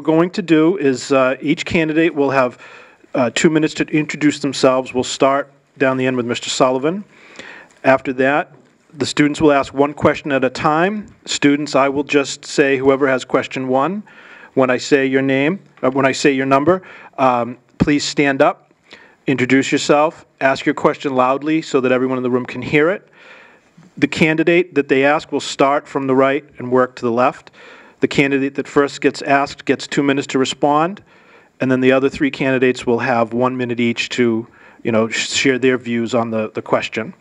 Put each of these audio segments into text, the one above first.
we're going to do is each candidate will have 2 minutes to introduce themselves. We'll start down the end with Mr. Sullivan. After that, the students will ask one question at a time. Students, I will just say whoever has question 1. When I say your name, when I say your number, please stand up, introduce yourself, ask your question loudly so that everyone in the room can hear it. The candidate that they ask will start from the right and work to the left. The candidate that first gets asked gets 2 minutes to respond, and then the other 3 candidates will have 1 minute each to, share their views on the question.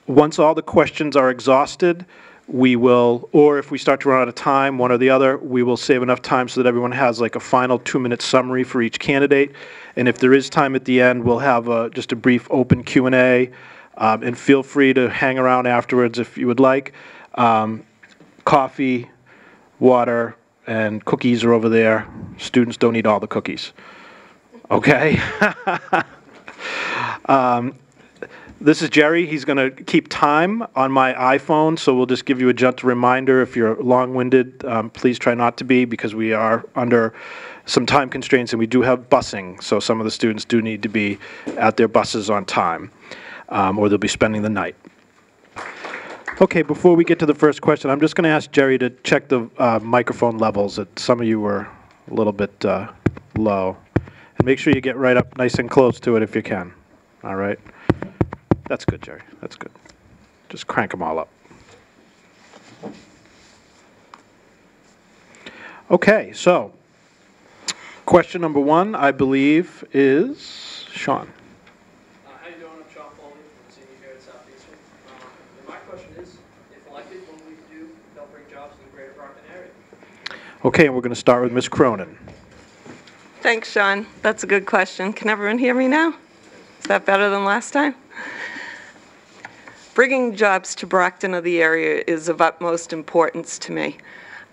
Once all the questions are exhausted, we will, or if we start to run out of time, one or the other, we will save enough time so that everyone has like a final 2-minute summary for each candidate. And if there is time at the end, we'll have just a brief open Q&A, and feel free to hang around afterwards if you would like. Coffee, water, and cookies are over there. Students don't eat all the cookies. Okay? This is Jerry. He's going to keep time on my iPhone, so we'll just give you a gentle reminder. If you're long-winded, please try not to be, because we are under some time constraints, and we do have busing, so some of the students do need to be at their buses on time, or they'll be spending the night. Okay, before we get to the first question, I'm just going to ask Jerry to check the microphone levels. Some of you were a little bit low. And make sure you get right up nice and close to it if you can. All right? That's good, Jerry. That's good. Just crank them all up. Okay, so question number 1, I believe, is Sean. How you doing? I'm Sean Foley, senior here at Southeastern. And my question is, if elected, what will we do to help bring jobs to the greater Brockton area? Okay, and we're going to start with Ms. Cronin. Thanks, Sean. That's a good question. Can everyone hear me now? Is that better than last time? Bringing jobs to Brockton or the area is of utmost importance to me.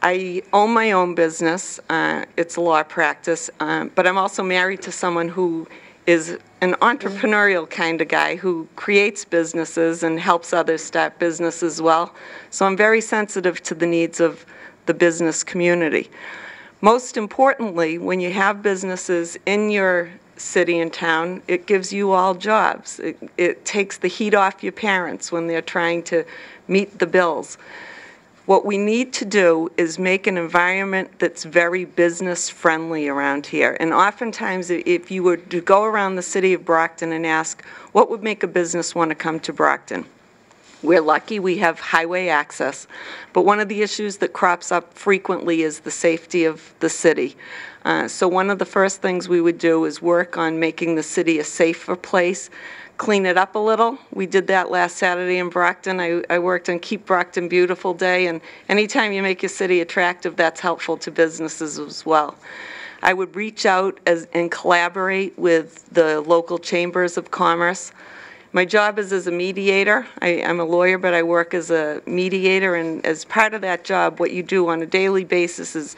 I own my own business. It's a law practice, but I'm also married to someone who is an entrepreneurial kind of guy who creates businesses and helps others start businesses as well. So I'm very sensitive to the needs of the business community. Most importantly, when you have businesses in your city and town, it gives you all jobs. It takes the heat off your parents when they're trying to meet the bills. What we need to do is make an environment that's very business friendly around here. And oftentimes, if you were to go around the city of Brockton and ask, what would make a business want to come to Brockton? We're lucky we have highway access, but one of the issues that crops up frequently is the safety of the city. So one of the first things we would do is work on making the city a safer place, clean it up a little. We did that last Saturday in Brockton. I worked on Keep Brockton Beautiful Day, and anytime you make your city attractive, that's helpful to businesses as well. I would reach out and collaborate with the local chambers of commerce. My job is as a mediator. I'm a lawyer, but I work as a mediator, and as part of that job, what you do on a daily basis is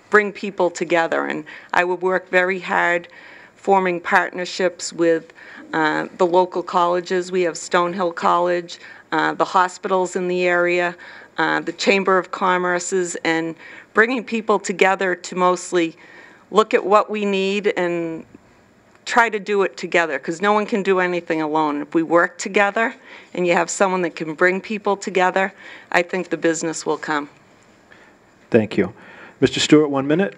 bring people together. And I would work very hard forming partnerships with the local colleges. We have Stonehill College, the hospitals in the area, the Chamber of Commerce's, and bringing people together to mostly look at what we need and try to do it together, because no one can do anything alone. If we work together and you have someone that can bring people together, I think the business will come. Thank you. Mr. Stewart, 1 minute.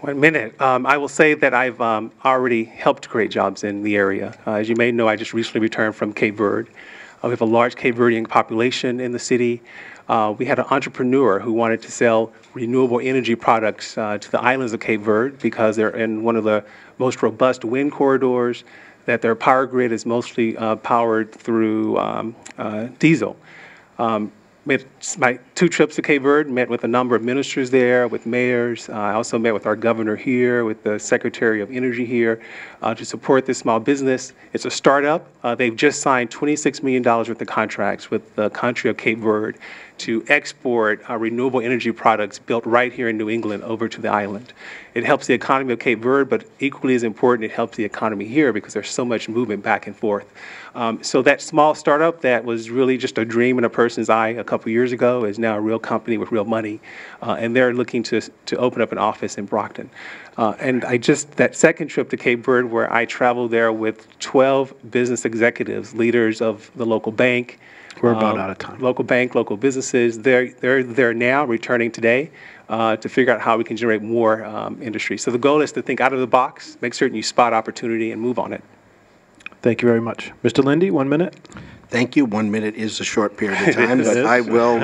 1 minute. I will say that I've already helped create jobs in the area. As you may know, I just recently returned from Cape Verde. We have a large Cape Verdean population in the city. We had an entrepreneur who wanted to sell renewable energy products to the islands of Cape Verde because they're in one of the most robust wind corridors, that their power grid is mostly powered through diesel. Made my 2 trips to Cape Verde, met with a number of ministers there, with mayors. I also met with our governor here, with the Secretary of Energy here, to support this small business. It's a startup. They've just signed $26 million worth of contracts with the country of Cape Verde to export renewable energy products built right here in New England over to the island. It helps the economy of Cape Verde, but equally as important, it helps the economy here because there's so much movement back and forth. So that small startup that was really just a dream in a person's eye a couple years ago is now now a real company with real money, and they're looking to open up an office in Brockton. And that second trip to Cape Verde, where I traveled there with 12 business executives, leaders of the local bank. We're about out of time. Local bank, local businesses. They're there now, returning today, to figure out how we can generate more industry. So the goal is to think out of the box, make certain you spot opportunity, and move on it. Thank you very much. Mr. Linde, 1 minute. Thank you. 1 minute is a short period of time, but I will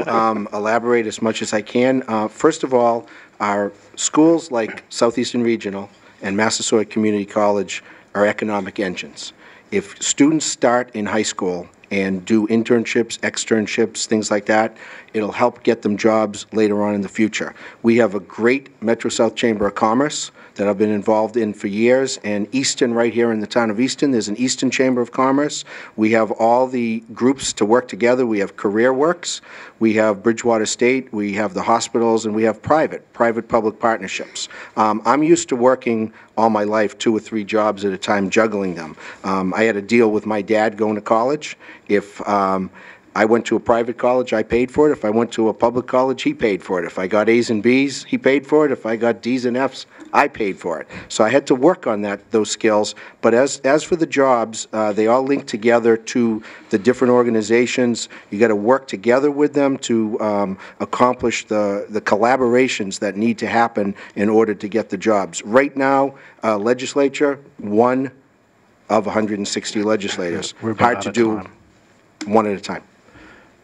elaborate as much as I can. First of all, our schools like Southeastern Regional and Massasoit Community College are economic engines. If students start in high school and do internships, externships, things like that, it'll help get them jobs later on in the future. We have a great Metro South Chamber of Commerce that I've been involved in for years, and Easton, right here in the town of Easton, there's an Easton Chamber of Commerce. We have all the groups to work together. We have Career Works, we have Bridgewater State, we have the hospitals, and we have private-public partnerships. I'm used to working all my life 2 or 3 jobs at a time, juggling them. I had a deal with my dad going to college. If I went to a private college, I paid for it. If I went to a public college, he paid for it. If I got A's and B's, he paid for it. If I got D's and F's, I paid for it. So I had to work on those skills. But as for the jobs, they all link together to the different organizations. You got to work together with them to accomplish the collaborations that need to happen in order to get the jobs. Right now, legislature, 1 of 160 legislators. Hard to do one at a time.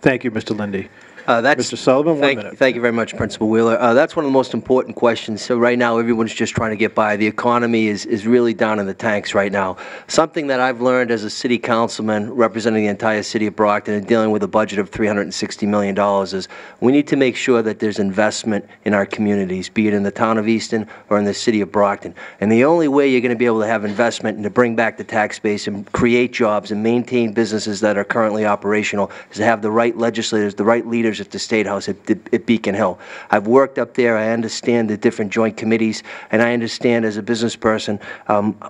Thank you, Mr. Linde. Mr. Sullivan, 1 minute. Thank you very much, Principal Wheeler. That's one of the most important questions. So right now, everyone's just trying to get by. The economy is really down in the tanks right now. Something that I've learned as a city councilman representing the entire city of Brockton and dealing with a budget of $360 million is we need to make sure that there's investment in our communities, be it in the town of Easton or in the city of Brockton. And the only way you're going to be able to have investment and to bring back the tax base and create jobs and maintain businesses that are currently operational is to have the right legislators, the right leaders at the State House at Beacon Hill. I've worked up there. I understand the different joint committees, and I understand as a business person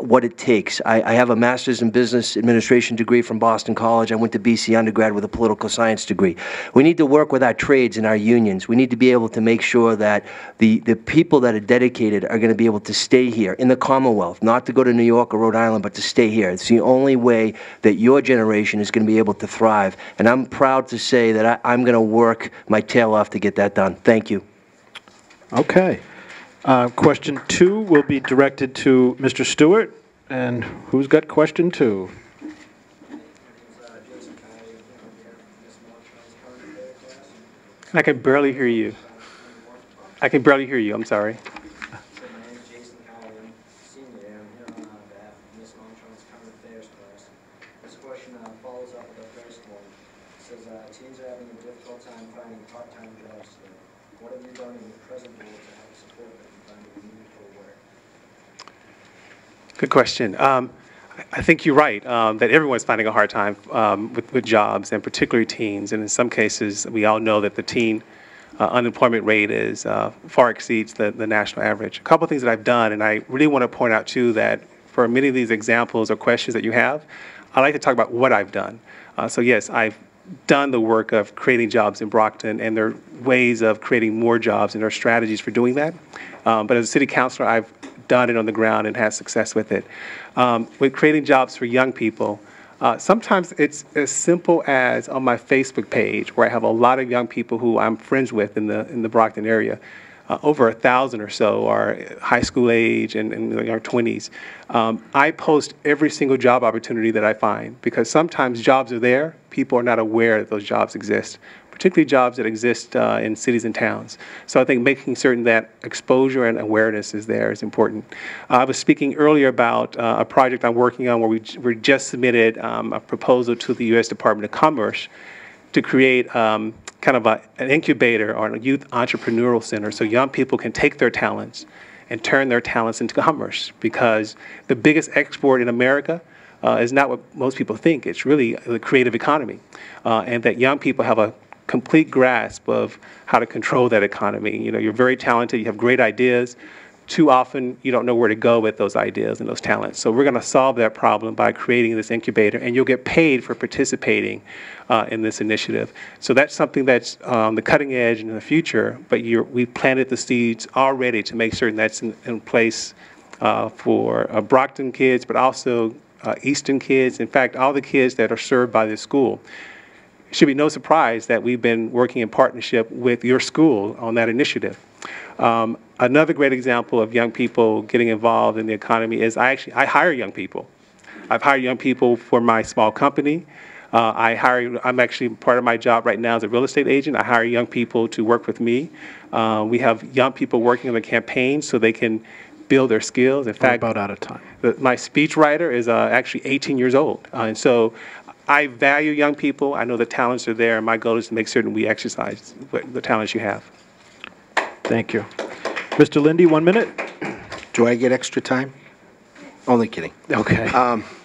what it takes. I have a master's in business administration degree from Boston College. I went to BC undergrad with a political science degree. We need to work with our trades and our unions. We need to be able to make sure that the people that are dedicated are going to be able to stay here in the Commonwealth, not to go to New York or Rhode Island, but to stay here. It's the only way that your generation is going to be able to thrive. And I'm proud to say that I'm going to work my tail off to get that done. Thank you. Okay. Question 2 will be directed to Mr. Stewart. And who's got question 2? I can barely hear you. I'm sorry. Teens are having a difficult time finding part-time jobs today. What have you done in the present role to help support them finding meaningful work? Good question. I think you're right that everyone's finding a hard time with jobs, and particularly teens. And in some cases, we all know that the teen unemployment rate is far exceeds the national average. A couple of things that I've done, and I really want to point out too that for many of these examples or questions that you have, I like to talk about what I've done. So yes, I've done the work of creating jobs in Brockton, and there are ways of creating more jobs, and there are strategies for doing that. But as a city councilor, I've done it on the ground and had success with it. With creating jobs for young people, sometimes it's as simple as on my Facebook page, where I have a lot of young people who I'm friends with in the Brockton area. Over 1,000 or so are high school age and in their 20s. I post every single job opportunity that I find, because sometimes jobs are there, people are not aware that those jobs exist, particularly jobs that exist in cities and towns. So I think making certain that exposure and awareness is there is important. I was speaking earlier about a project I'm working on where we just submitted a proposal to the U.S. Department of Commerce to create kind of an incubator or a youth entrepreneurial center so young people can take their talents and turn their talents into commerce, because the biggest export in America is not what most people think. It's really the creative economy, and that young people have a complete grasp of how to control that economy. You know, you're very talented, you have great ideas. too often you don't know where to go with those ideas and those talents. So we're going to solve that problem by creating this incubator, and you'll get paid for participating in this initiative. So that's something that's the cutting edge in the future, but we've planted the seeds already to make certain that's in place for Brockton kids, but also Eastern kids. In fact, all the kids that are served by this school. It should be no surprise that we've been working in partnership with your school on that initiative. Another great example of young people getting involved in the economy is I hire young people. I've hired young people for my small company. I'm actually, part of my job right now as a real estate agent. I hire young people to work with me. We have young people working on the campaign so they can build their skills. In fact, We're about out of time. my speechwriter is actually 18 years old. And so I value young people. I know the talents are there, and my goal is to make certain we exercise the talents you have. Thank you. Mr. Linde, 1 minute. Do I get extra time? Only kidding. Okay.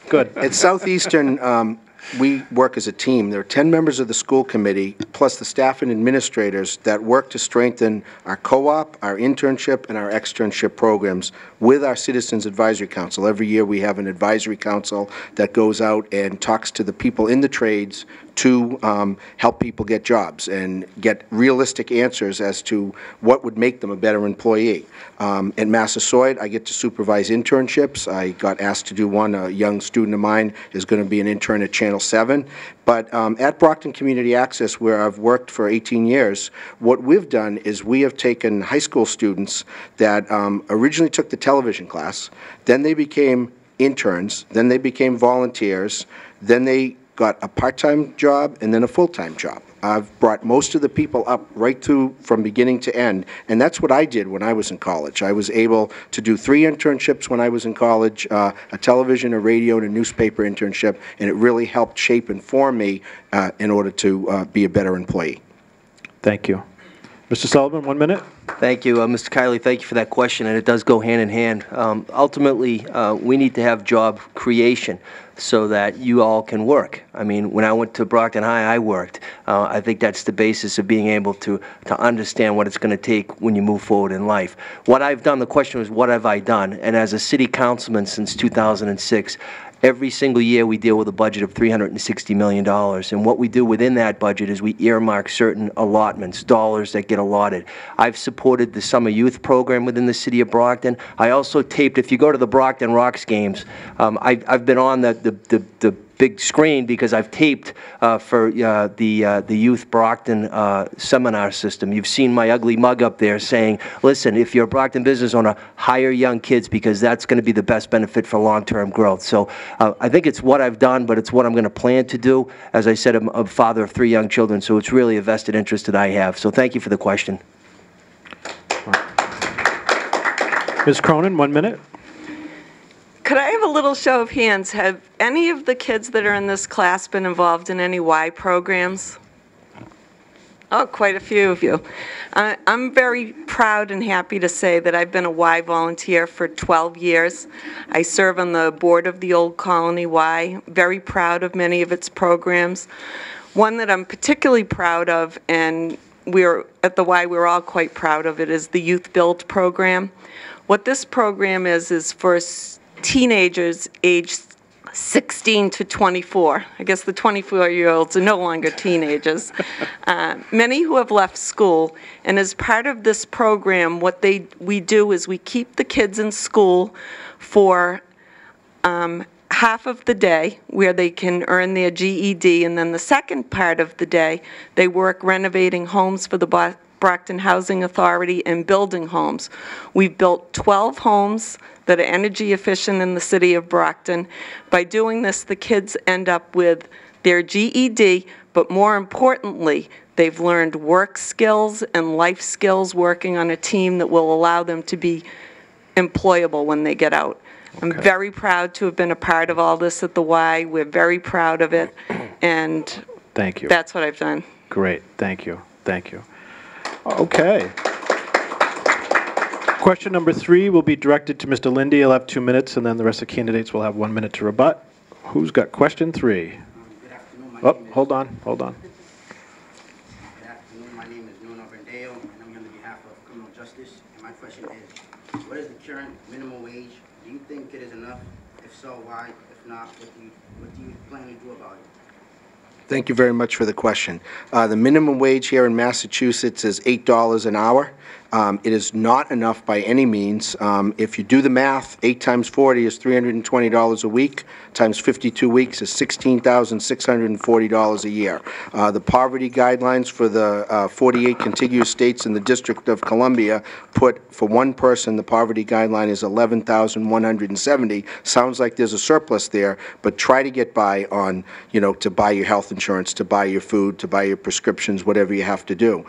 Good. At Southeastern, we work as a team. There are 10 members of the school committee, plus the staff and administrators that work to strengthen our co-op, our internship, and our externship programs with our Citizens Advisory Council. Every year we have an advisory council that goes out and talks to the people in the trades to help people get jobs and get realistic answers as to what would make them a better employee. At Massasoit, I get to supervise internships. I got asked to do one. A young student of mine is going to be an intern at Channel 7. But at Brockton Community Access, where I've worked for 18 years, what we've done is we have taken high school students that originally took the television class, then they became interns, then they became volunteers, then they got a part-time job and then a full-time job. I've brought most of the people up right through from beginning to end, and that's what I did when I was in college. I was able to do 3 internships when I was in college, a television, a radio, and a newspaper internship, and it really helped shape and form me in order to be a better employee. Thank you. Mr. Sullivan, 1 minute. Thank you, Mr. Kiley. Thank you for that question, and it does go hand in hand. Ultimately, we need to have job creation so that you all can work. I mean, when I went to Brockton High, I worked. I think that's the basis of being able to understand what it's going to take when you move forward in life. What I've done, the question was, what have I done? And as a city councilman since 2006, every single year we deal with a budget of $360 million, and what we do within that budget is we earmark certain allotments, dollars that get allotted. I've supported the summer youth program within the city of Brockton. I also taped, if you go to the Brockton Rocks games, I've been on the big screen because I've taped for the Youth Brockton seminar system. You've seen my ugly mug up there saying, listen, if you're a Brockton business owner, hire young kids because that's going to be the best benefit for long-term growth. So I think it's what I've done, but it's what I'm going to plan to do. As I said, I'm a father of 3 young children, so it's really a vested interest that I have. So thank you for the question. Ms. Cronin, 1 minute. Could I have a little show of hands? Have any of the kids that are in this class been involved in any Y programs? Oh, quite a few of you. I'm very proud and happy to say that I've been a Y volunteer for 12 years. I serve on the board of the Old Colony Y, very proud of many of its programs. One that I'm particularly proud of, and at the Y we're all quite proud of it, is the Youth Build program. What this program is for teenagers aged 16 to 24. I guess the 24-year-olds are no longer teenagers. Many who have left school, and as part of this program, what we do is we keep the kids in school for half of the day where they can earn their GED, and then the second part of the day, they work renovating homes for the Brockton Housing Authority and building homes. We've built 12 homes that are energy efficient in the city of Brockton. By doing this, the kids end up with their GED, but more importantly, they've learned work skills and life skills working on a team that will allow them to be employable when they get out. I'm very proud to have been a part of all this at the Y. We're very proud of it, and thank you. That's what I've done. Great. Thank you. Thank you. Okay. Question number 3 will be directed to Mr. Linde. He'll have 2 minutes, and then the rest of the candidates will have 1 minute to rebut. Who's got question 3? Good afternoon. Hold on. Good afternoon. My name is Nuno Vendeo, and I'm here on behalf of Criminal Justice. And my question is, What is the current minimum wage? Do you think it is enough? If so, why? If not, what do you plan to do about it? Thank you very much for the question. The minimum wage here in Massachusetts is $8 an hour. It is not enough by any means. If you do the math, 8 times 40 is $320 a week, times 52 weeks is $16,640 a year. The poverty guidelines for the 48 contiguous states in the District of Columbia put, for one person, the poverty guideline is $11,170. Sounds like there's a surplus there, but try to get by on, to buy your health insurance, to buy your food, to buy your prescriptions, whatever you have to do.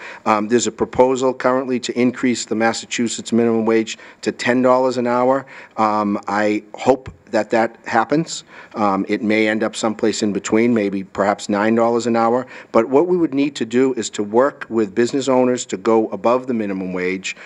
There's a proposal currently to increase the Massachusetts minimum wage to $10 an hour. I hope that happens. It may end up someplace in between, maybe perhaps $9 an hour. But what we would need to do is to work with business owners to go above the minimum wage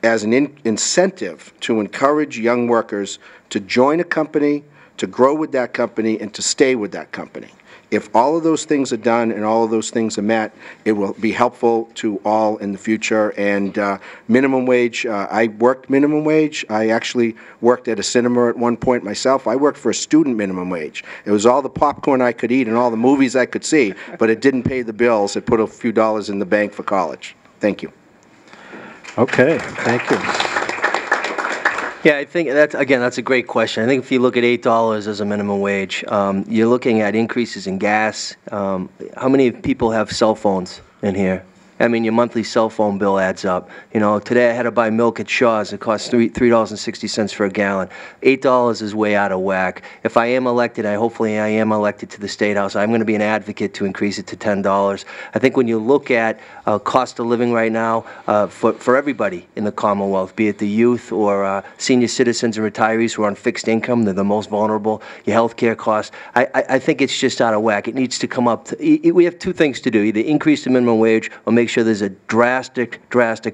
as an incentive to encourage young workers to join a company, to grow with that company, and to stay with that company. If all of those things are done and all of those things are met, it will be helpful to all in the future. And minimum wage, I worked minimum wage. I actually worked at a cinema at one point myself. I worked for a student minimum wage. It was all the popcorn I could eat and all the movies I could see, but it didn't pay the bills. It put a few dollars in the bank for college. Thank you. Okay, thank you. Yeah, I think that's a great question. I think if you look at $8 as a minimum wage, you're looking at increases in gas. How many people have cell phones in here? I mean, your monthly cell phone bill adds up. Today I had to buy milk at Shaw's. It costs $3.60 for a gallon. $8 is way out of whack. If I am elected, hopefully I am elected to the State House, I'm going to be an advocate to increase it to $10. I think when you look at cost of living right now for everybody in the Commonwealth, be it the youth or senior citizens or retirees who are on fixed income, they're the most vulnerable, your health care costs, I think it's just out of whack. It needs to come up. We have two things to do, either increase the minimum wage or make sure there's a drastic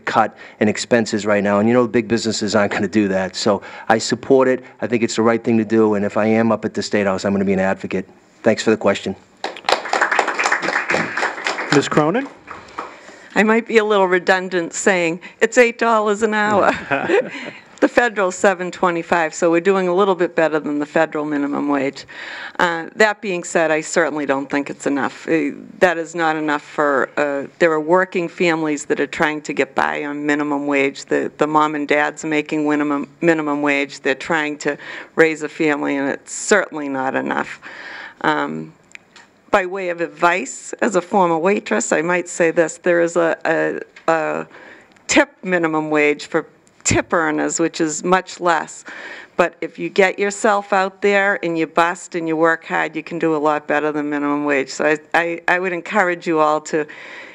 cut in expenses right now. And big businesses aren't going to do that. So I support it. I think it's the right thing to do. And if I am up at the State House, I'm going to be an advocate. Thanks for the question. Ms. Cronin? I might be a little redundant saying it's $8 an hour. The federal is $7.25, so we're doing a little bit better than the federal minimum wage. That being said, I certainly don't think it's enough. That is not enough for, there are working families that are trying to get by on minimum wage. The mom and dads are making minimum wage. They're trying to raise a family, and it's certainly not enough. By way of advice, as a former waitress, I might say this. There is a tip minimum wage for tip earners, which is much less. But if you get yourself out there and you bust and you work hard, you can do a lot better than minimum wage. So I would encourage you all to,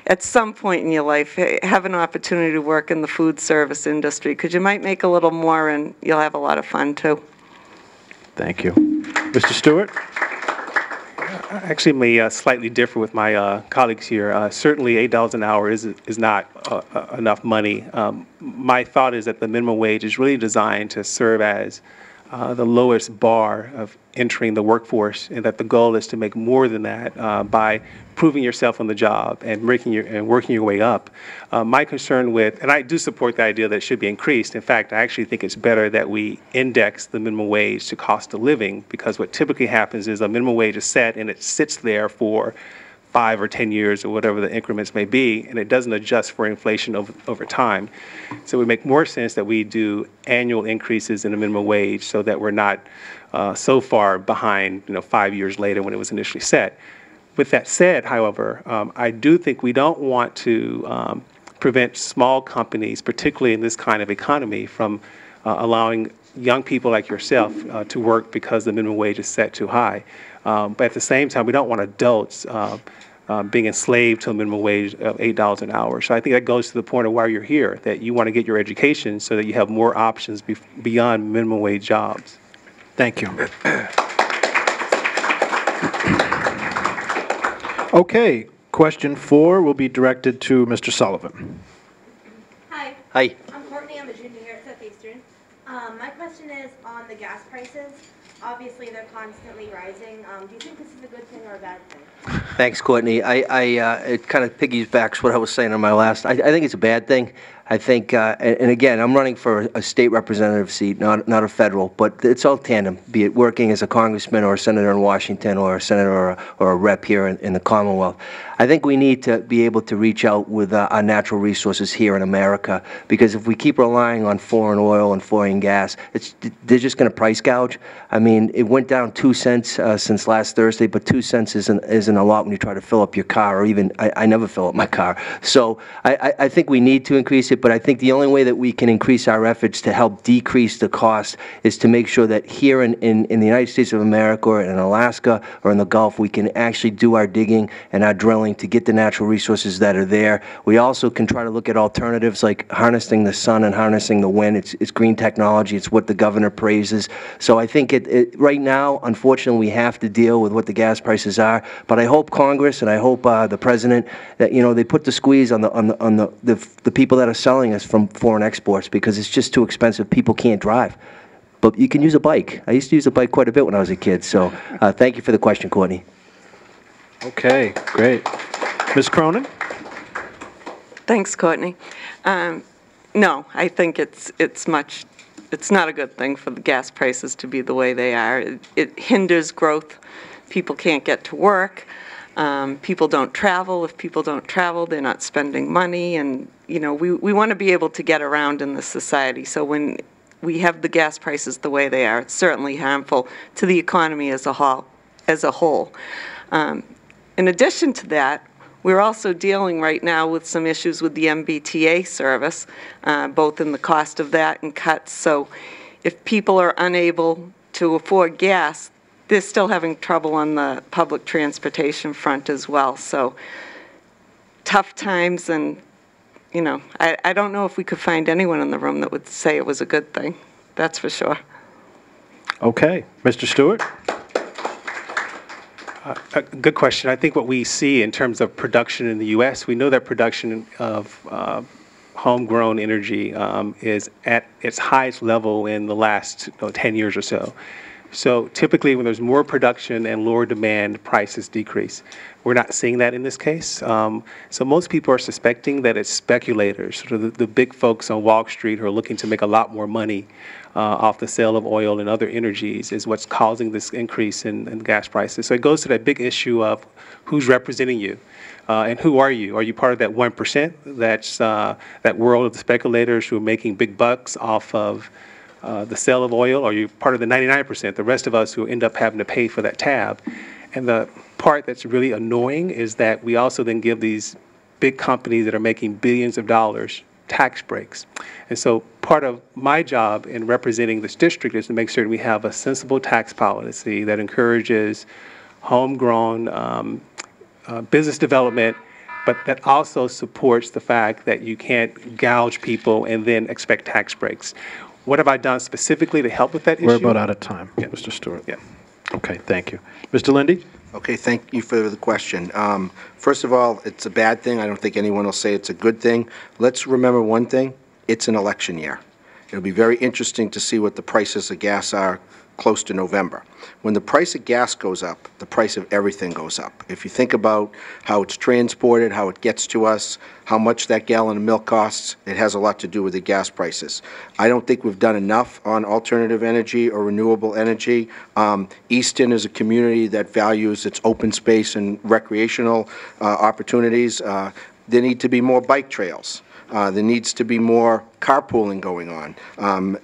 at some point in your life, have an opportunity to work in the food service industry, because you might make a little more and you'll have a lot of fun too. Thank you. Mr. Stewart? I actually may slightly differ with my colleagues here. Certainly $8 an hour is not enough money. My thought is that the minimum wage is really designed to serve as the lowest bar of entering the workforce, and that the goal is to make more than that by proving yourself on the job and working your way up. My concern with, and I do support the idea that it should be increased. In fact, I actually think it's better that we index the minimum wage to cost of living, because what typically happens is a minimum wage is set and it sits there for 5 or 10 years or whatever the increments may be, and it doesn't adjust for inflation over time. So it would make more sense that we do annual increases in the minimum wage so that we're not so far behind, 5 years later when it was initially set. With that said, however, I do think we don't want to prevent small companies, particularly in this kind of economy, from allowing young people like yourself to work because the minimum wage is set too high. But at the same time, we don't want adults being enslaved to a minimum wage of $8 an hour. So I think that goes to the point of why you're here, that you want to get your education so that you have more options beyond minimum wage jobs. Thank you. Okay, question 4 will be directed to Mr. Sullivan. Hi. Hi. I'm Courtney. I'm a junior here at Southeastern. My question is on the gas prices. Obviously, they're constantly rising. Do you think this is a good thing or a bad thing? Thanks, Courtney. It kind of piggybacks what I was saying on my last. I think it's a bad thing. I think, and again, I'm running for a state representative seat, not a federal, but it's all tandem, be it working as a congressman or a senator in Washington or a senator or a rep here in the Commonwealth. I think we need to be able to reach out with our natural resources here in America, because if we keep relying on foreign oil and foreign gas, they're just going to price gouge. I mean, it went down 2 cents since last Thursday, but 2 cents isn't a lot when you try to fill up your car, or even, I never fill up my car. So I think we need to increase it, but I think the only way that we can increase our efforts to help decrease the cost is to make sure that here in the United States of America or in Alaska or in the Gulf, we can actually do our digging and our drilling to get the natural resources that are there. We also can try to look at alternatives like harnessing the sun and harnessing the wind. It's green technology. It's what the governor praises. So I think right now, unfortunately, we have to deal with what the gas prices are. But I hope Congress and I hope the President that they put the squeeze on the people that are selling us from foreign exports, because it's just too expensive. People can't drive. But you can use a bike. I used to use a bike quite a bit when I was a kid. So thank you for the question, Courtney. Okay, great. Ms. Cronin? Thanks, Courtney. No, I think it's not a good thing for the gas prices to be the way they are. It hinders growth. People can't get to work. People don't travel. If people don't travel, they're not spending money. And, we want to be able to get around in this society. So when we have the gas prices the way they are, it's certainly harmful to the economy as a whole. In addition to that, we're also dealing right now with some issues with the MBTA service, both in the cost of that and cuts. So if people are unable to afford gas, they're still having trouble on the public transportation front as well. So tough times, and I don't know if we could find anyone in the room that would say it was a good thing. That's for sure. Okay. Mr. Stewart? A good question. I think what we see in terms of production in the U.S., we know that production of homegrown energy is at its highest level in the last 10 years or so. So typically when there's more production and lower demand, prices decrease. We're not seeing that in this case. So most people are suspecting that it's speculators, sort of the big folks on Wall Street who are looking to make a lot more money off the sale of oil and other energies is what's causing this increase in gas prices. So it goes to that big issue of who's representing you. And who are you? Are you part of that 1% that's that world of the speculators who are making big bucks off of the sale of oil? Or are you part of the 99%, the rest of us who end up having to pay for that tab? And the part that's really annoying is that we also then give these big companies that are making billions of dollars tax breaks. And so part of my job in representing this district is to make sure we have a sensible tax policy that encourages homegrown business development, but that also supports the fact that you can't gouge people and then expect tax breaks. What have I done specifically to help with that issue? We're about out of time, Yeah. Mr. Stewart. Yeah. Okay, thank you. Mr. Linde? Okay, thank you for the question. First of all, it's a bad thing. I don't think anyone will say it's a good thing. Let's remember one thing. It's an election year. It'll be very interesting to see what the prices of gas are close to November. When the price of gas goes up, the price of everything goes up. If you think about how it's transported, how it gets to us, how much that gallon of milk costs, it has a lot to do with the gas prices. I don't think we've done enough on alternative energy or renewable energy. Easton is a community that values its open space and recreational opportunities. There need to be more bike trails. There needs to be more carpooling going on.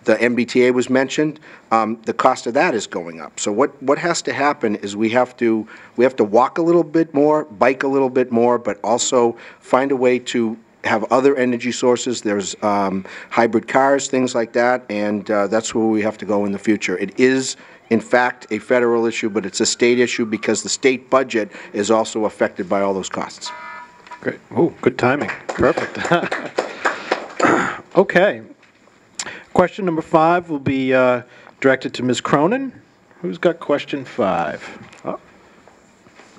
The MBTA was mentioned. The cost of that is going up. So what has to happen is we have to walk a little bit more, bike a little bit more, but also find a way to have other energy sources. There's hybrid cars, things like that, and that's where we have to go in the future. It is, in fact, a federal issue, but it's a state issue because the state budget is also affected by all those costs. Great. Oh, good timing. Perfect. Okay. Question number 5 will be directed to Ms. Cronin. Who's got question 5? Oh.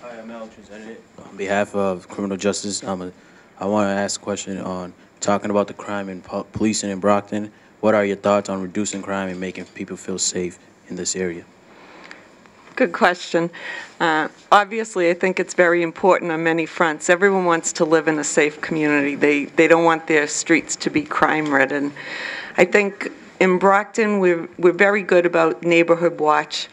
Hi, I'm Al Trezenic. On behalf of Criminal Justice, I want to ask a question on talking about the crime and policing in Brockton. What are your thoughts on reducing crime and making people feel safe in this area? Good question. Obviously, I think it's very important on many fronts. Everyone wants to live in a safe community. They don't want their streets to be crime-ridden. I think in Brockton, we're very good about neighborhood watch.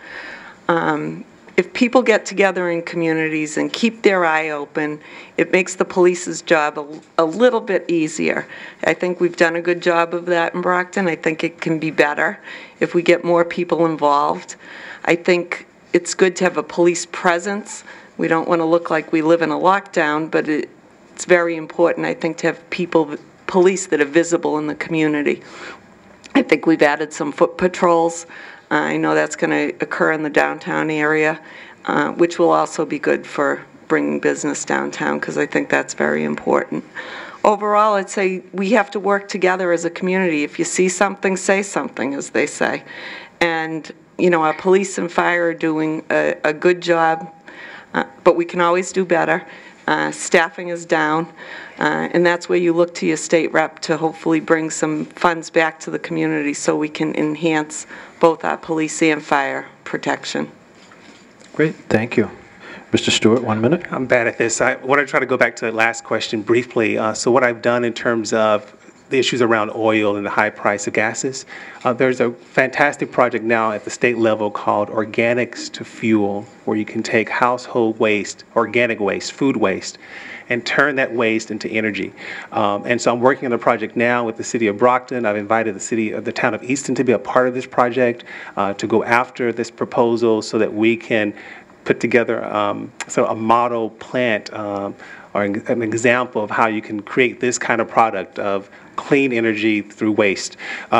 If people get together in communities and keep their eye open, it makes the police's job a little bit easier. I think we've done a good job of that in Brockton. I think it can be better if we get more people involved. I think it's good to have a police presence. We don't want to look like we live in a lockdown, but it's very important, I think, to have police that are visible in the community. I think we've added some foot patrols. I know that's going to occur in the downtown area, which will also be good for bringing business downtown, because I think that's very important. Overall, I'd say we have to work together as a community. If you see something, say something, as they say. And, you know, our police and fire are doing a good job, but we can always do better. Staffing is down, and that's where you look to your state rep to hopefully bring some funds back to the community so we can enhance both our police and fire protection. Great, thank you. Mr. Stewart, 1 minute. I'm bad at this. I want to try to go back to the last question briefly. So what I've done in terms of the issues around oil and the high price of gases, there's a fantastic project now at the state level called Organics to Fuel, where you can take household waste, organic waste, food waste, and turn that waste into energy. And so I'm working on a project now with the city of Brockton. I've invited the town of Easton to be a part of this project, to go after this proposal so that we can put together sort of a model plant or an example of how you can create this kind of product of clean energy through waste.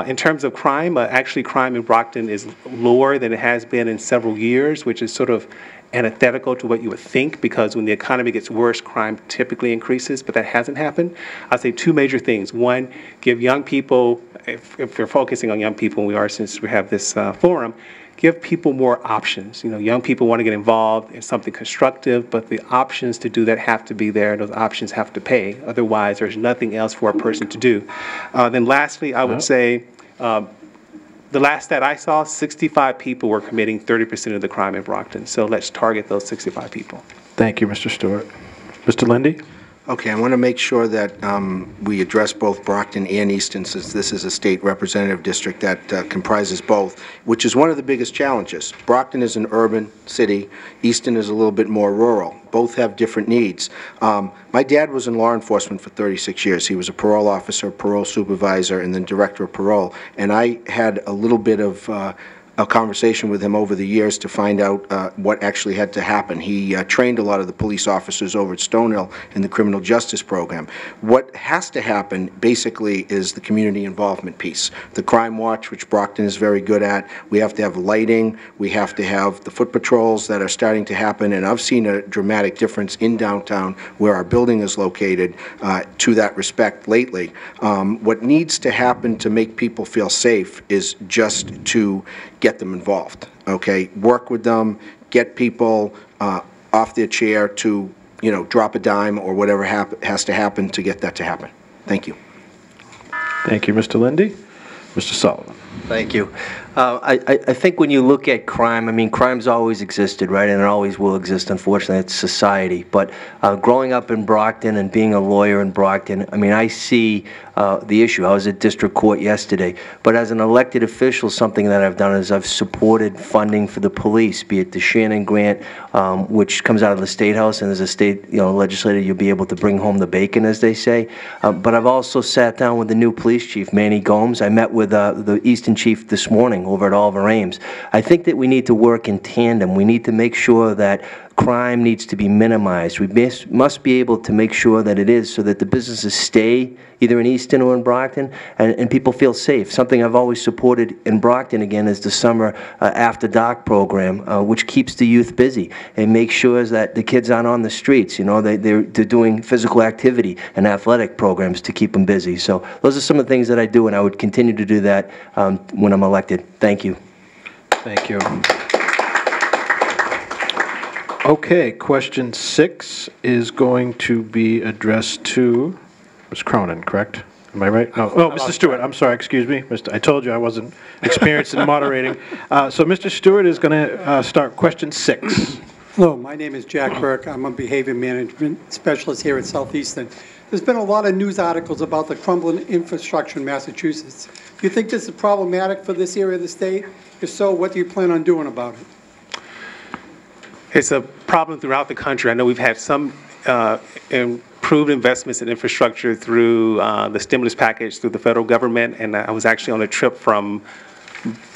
In terms of crime, actually crime in Brockton is lower than it has been in several years, which is sort of antithetical to what you would think, because when the economy gets worse, crime typically increases, but that hasn't happened. I'll say two major things. One, give young people, if we're focusing on young people, and we are since we have this forum, give people more options. You know, young people want to get involved in something constructive, but the options to do that have to be there. Those options have to pay. Otherwise, there's nothing else for a person to do. Then lastly, I would say, the last stat I saw, 65 people were committing 30% of the crime in Brockton. So let's target those 65 people. Thank you, Mr. Stewart. Mr. Linde? Okay, I want to make sure that we address both Brockton and Easton, since this is a state representative district that comprises both, which is one of the biggest challenges. Brockton is an urban city. Easton is a little bit more rural. Both have different needs. My dad was in law enforcement for 36 years. He was a parole officer, parole supervisor, and then director of parole. And I had a little bit of a conversation with him over the years to find out what actually had to happen. He trained a lot of the police officers over at Stonehill in the criminal justice program. What has to happen basically is the community involvement piece. The crime watch, which Brockton is very good at. We have to have lighting. We have to have the foot patrols that are starting to happen, and I've seen a dramatic difference in downtown where our building is located to that respect lately. What needs to happen to make people feel safe is just to get them involved, okay? Work with them, get people off their chair to, you know, drop a dime or whatever has to happen to get that to happen. Thank you. Thank you, Mr. Linde. Mr. Sullivan. Thank you. I think when you look at crime, I mean, crime's always existed, right, and it always will exist, unfortunately, it's society. But growing up in Brockton and being a lawyer in Brockton, I mean, I see the issue. I was at district court yesterday. But as an elected official, something that I've done is I've supported funding for the police, be it the Shannon grant, which comes out of the State House, and as a state, you know, legislator, you'll be able to bring home the bacon, as they say. But I've also sat down with the new police chief, Manny Gomes. I met with the Easton chief this morning over at Oliver Ames. I think that we need to work in tandem. We need to make sure that crime needs to be minimized. We must be able to make sure that it is, so that the businesses stay either in Easton or in Brockton, and people feel safe. Something I've always supported in Brockton, again, is the summer after dark program, which keeps the youth busy and makes sure that the kids aren't on the streets. You know, they're doing physical activity and athletic programs to keep them busy. So those are some of the things that I do, and I would continue to do that when I'm elected. Thank you. Thank you. Okay, question 6 is going to be addressed to Ms. Cronin, correct? Am I right? No. Oh, Mr. Stewart, I'm sorry, excuse me. I told you I wasn't experienced in moderating. So Mr. Stewart is going to start question 6. Hello, my name is Jack Burke. I'm a behavior management specialist here at Southeastern. There's been a lot of news articles about the crumbling infrastructure in Massachusetts. Do you think this is problematic for this area of the state? If so, what do you plan on doing about it? It's a problem throughout the country. I know we've had some improved investments in infrastructure through the stimulus package through the federal government, and I was actually on a trip from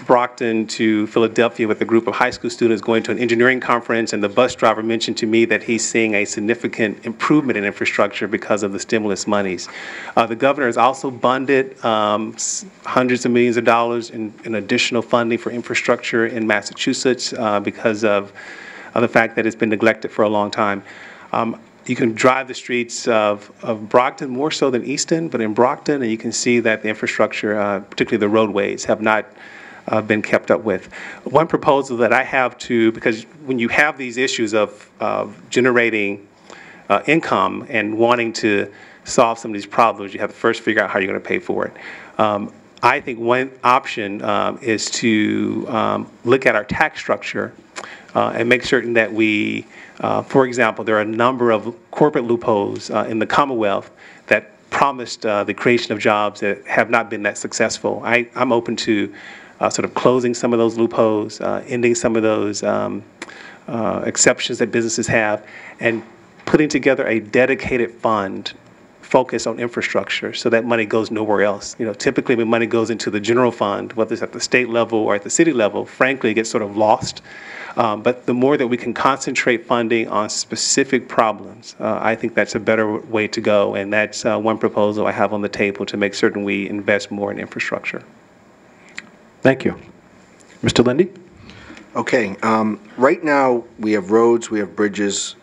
Brockton to Philadelphia with a group of high school students going to an engineering conference, and the bus driver mentioned to me that he's seeing a significant improvement in infrastructure because of the stimulus monies. The governor has also bonded hundreds of millions of dollars in additional funding for infrastructure in Massachusetts because of the fact that it's been neglected for a long time. You can drive the streets of Brockton more so than Easton, but in Brockton, and you can see that the infrastructure, particularly the roadways, have not been kept up with. One proposal that I have because when you have these issues of generating income and wanting to solve some of these problems, you have to first figure out how you're going to pay for it. I think one option is to look at our tax structure and make certain that we, for example, there are a number of corporate loopholes in the Commonwealth that promised the creation of jobs that have not been that successful. I'm open to sort of closing some of those loopholes, ending some of those exceptions that businesses have, and putting together a dedicated fund focused on infrastructure so that money goes nowhere else. You know, typically when money goes into the general fund, whether it's at the state level or at the city level, frankly, it gets sort of lost. But the more that we can concentrate funding on specific problems, I think that's a better way to go. And that's one proposal I have on the table to make certain we invest more in infrastructure. Thank you. Mr. Linde? Okay. Right now, we have roads, we have bridges.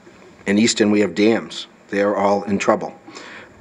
In Easton, we have dams. They're all in trouble.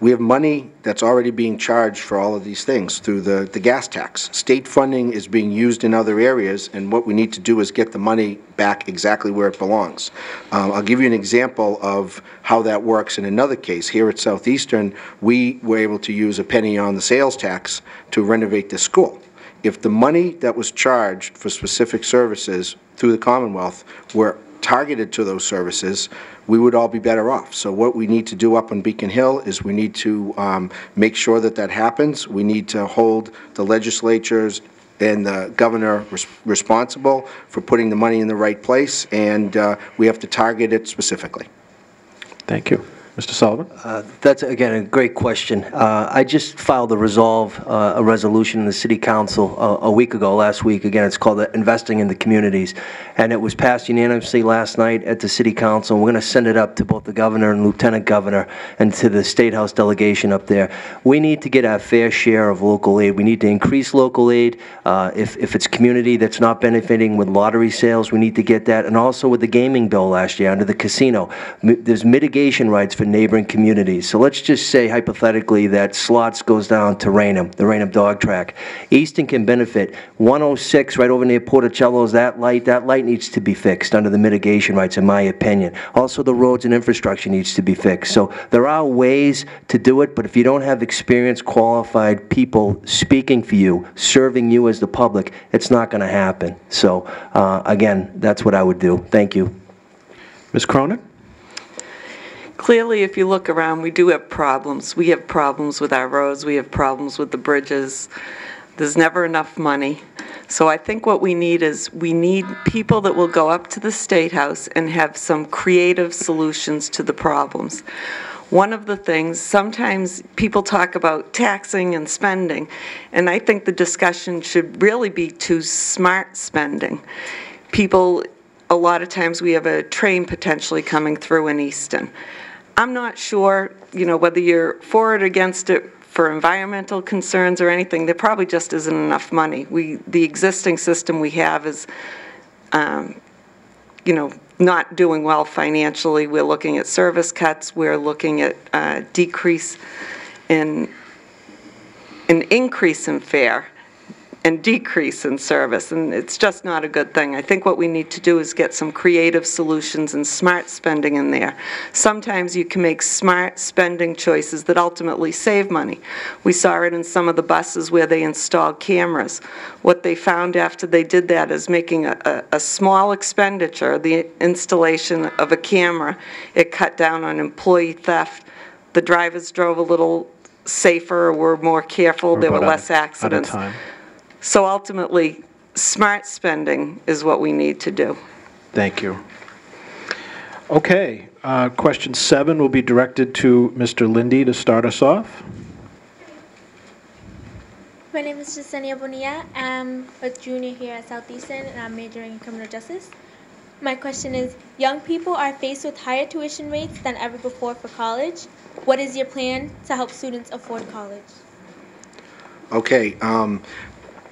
We have money that's already being charged for all of these things through the gas tax. State funding is being used in other areas, and what we need to do is get the money back exactly where it belongs. I'll give you an example of how that works in another case. Here at Southeastern, we were able to use a penny on the sales tax to renovate the school. If the money that was charged for specific services through the Commonwealth were targeted to those services, we would all be better off. So what we need to do up on Beacon Hill is we need to make sure that that happens. We need to hold the legislatures and the governor responsible for putting the money in the right place, and we have to target it specifically. Thank you. Mr. Sullivan? That's, again, a great question. I just filed a resolution in the City Council a week ago, last week. Again, it's called Investing in the Communities. And it was passed unanimously last night at the City Council. We're going to send it up to both the Governor and Lieutenant Governor and to the State House delegation up there. We need to get our fair share of local aid. We need to increase local aid. If it's community that's not benefiting with lottery sales, we need to get that. And also with the gaming bill last year under the casino, there's mitigation rights for neighboring communities. So let's just say hypothetically that Slots goes down to Raynham, the Raynham dog track. Easton can benefit. 106 right over near Porticello's, that light needs to be fixed under the mitigation rights, in my opinion. Also, the roads and infrastructure needs to be fixed. So there are ways to do it, but if you don't have experienced, qualified people speaking for you, serving you as the public, it's not going to happen. So again, that's what I would do. Thank you. Ms. Cronin? Clearly, if you look around, we do have problems. We have problems with our roads. We have problems with the bridges. There's never enough money. So I think what we need is people that will go up to the State House and have some creative solutions to the problems. One of the things, sometimes people talk about taxing and spending, and I think the discussion should really be to smart spending. People, a lot of times we have a train potentially coming through in Easton. I'm not sure, whether you're for it or against it for environmental concerns or anything. There probably just isn't enough money. The existing system we have is, not doing well financially. We're looking at service cuts. We're looking at an increase in fare. and decrease in service, and it's just not a good thing. I think what we need to do is get some creative solutions and smart spending in there. Sometimes you can make smart spending choices that ultimately save money. We saw it in some of the buses where they installed cameras. What they found after they did that is making a small expenditure, the installation of a camera, it cut down on employee theft. The drivers drove a little safer, were more careful, there were less accidents. Out of time. So ultimately, smart spending is what we need to do. Thank you. Okay, question 7 will be directed to Mr. Linde to start us off. My name is Jasenia Bonilla. I'm a junior here at Southeastern, and I'm majoring in criminal justice. My question is, young people are faced with higher tuition rates than ever before for college. What is your plan to help students afford college? Okay,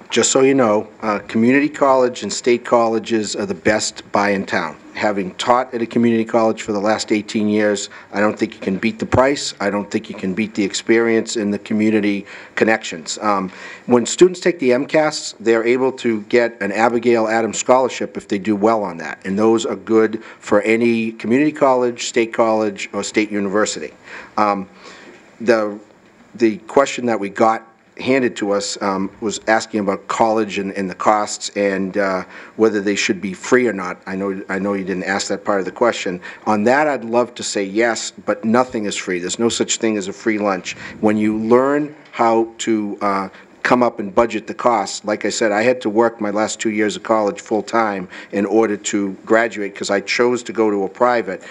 just so you know, community college and state colleges are the best buy in town. Having taught at a community college for the last 18 years, I don't think you can beat the price. I don't think you can beat the experience and the community connections. When students take the MCAS, they're able to get an Abigail Adams Scholarship if they do well on that, and those are good for any community college, or state university. The question that we got handed to us was asking about college and the costs and whether they should be free or not. I know you didn't ask that part of the question. On that, I'd love to say yes, but nothing is free. There's no such thing as a free lunch. When you learn how to come up and budget the costs. Like I said, I had to work my last 2 years of college full-time in order to graduate because I chose to go to a private.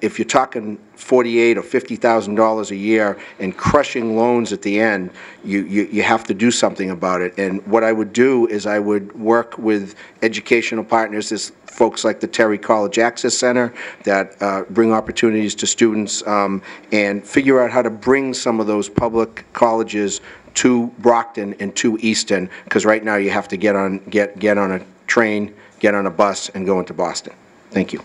If you're talking $48,000 or $50,000 a year and crushing loans at the end, you have to do something about it. And what I would do is I would work with educational partners. There's folks like the Terry College Access Center that bring opportunities to students and figure out how to bring some of those public colleges to Brockton and to Easton, because right now you have to get on a train, get on a bus, and go into Boston. Thank you.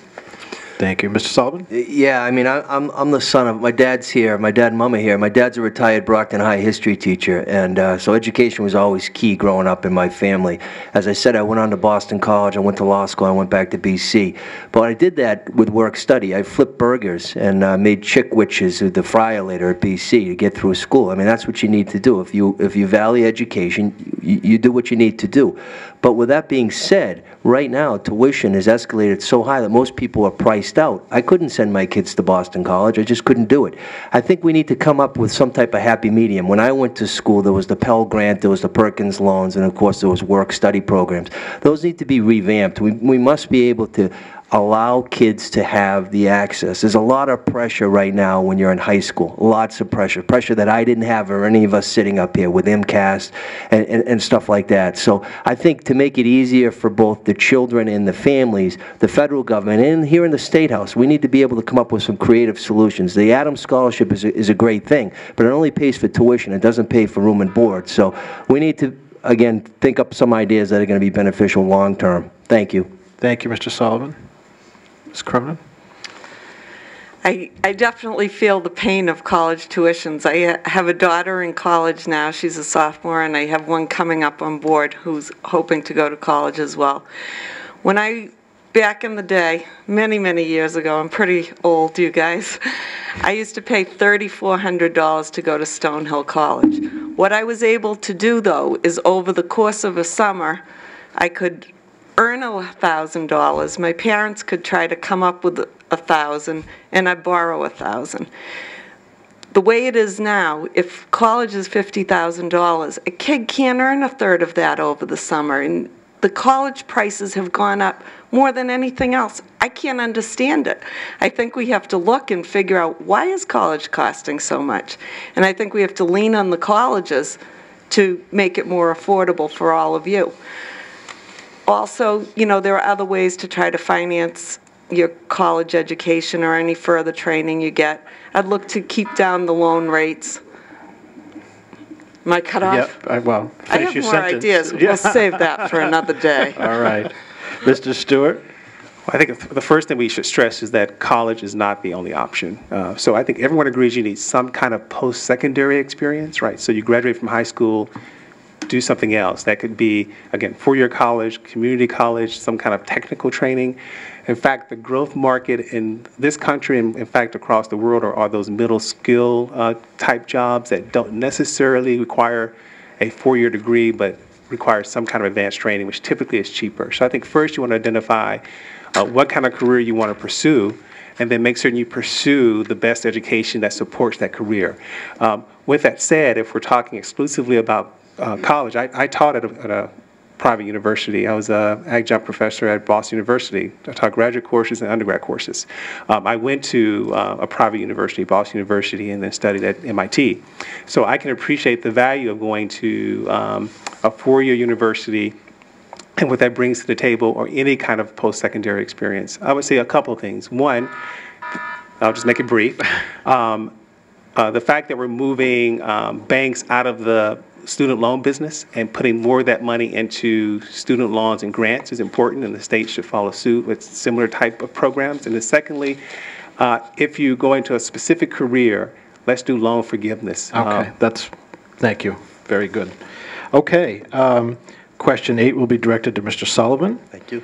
Thank you. Mr. Sullivan? Yeah, I mean, I'm the son of, my dad's here, my dad and mom are here. My dad's a retired Brockton High history teacher, and so education was always key growing up in my family. As I said, I went on to Boston College, I went to law school, I went back to BC. But I did that with work study. I flipped burgers and made chickwitches with the fryer later at BC to get through school. I mean, that's what you need to do. If you value education, you do what you need to do. But with that being said, right now, tuition has escalated so high that most people are priced out. I couldn't send my kids to Boston College. I just couldn't do it. I think we need to come up with some type of happy medium. When I went to school, there was the Pell Grant, there was the Perkins loans, and of course there was work-study programs. Those need to be revamped. We must be able to allow kids to have the access. There's a lot of pressure right now when you're in high school, lots of pressure that I didn't have or any of us sitting up here with MCAS and stuff like that. So I think to make it easier for both the children and the families, the federal government and here in the State House, we need to be able to come up with some creative solutions. The Adams Scholarship is a great thing, but it only pays for tuition. It doesn't pay for room and board. So we need to, again, think up some ideas that are going to be beneficial long term. Thank you. Thank you, Mr. Sullivan. Ms. Cronin? I definitely feel the pain of college tuitions. I have a daughter in college now. She's a sophomore, and I have one coming up on board who's hoping to go to college as well. Back in the day, many, many years ago, I'm pretty old, you guys, I used to pay $3,400 to go to Stonehill College. What I was able to do, though, is over the course of a summer, I could earn $1,000. My parents could try to come up with $1,000, and I'd borrow $1,000. The way it is now, if college is $50,000, a kid can't earn a third of that over the summer, and the college prices have gone up more than anything else. I can't understand it. I think we have to look and figure out, why is college costing so much? And I think we have to lean on the colleges to make it more affordable for all of you. Also, you know, there are other ways to try to finance your college education or any further training you get. I'd look to keep down the loan rates. Am I cut off? Yeah, well, I finish have your more sentence. ideas. Yeah. We'll save that for another day. All right. Mr. Stewart? I think the first thing we should stress is that college is not the only option. So I think everyone agrees you need some kind of post-secondary experience, right? So you graduate from high school, do something else. That could be, again, four-year college, community college, some kind of technical training. In fact, the growth market in this country, and in fact across the world, are those middle skill type jobs that don't necessarily require a four-year degree, but require some kind of advanced training, which typically is cheaper. So I think first you want to identify what kind of career you want to pursue, and then make certain you pursue the best education that supports that career. With that said, if we're talking exclusively about college, I taught at a private university. I was an adjunct professor at Boston University. I taught graduate courses and undergrad courses. I went to a private university, Boston University, and then studied at MIT. So I can appreciate the value of going to a four-year university and what that brings to the table, or any kind of post-secondary experience. I would say a couple of things. One, I'll just make it brief. The fact that we're moving banks out of the student loan business and putting more of that money into student loans and grants is important, and the state should follow suit with similar type of programs. And then secondly, if you go into a specific career, let's do loan forgiveness. Okay, thank you. Very good. Okay, question 8 will be directed to Mr. Sullivan. Thank you.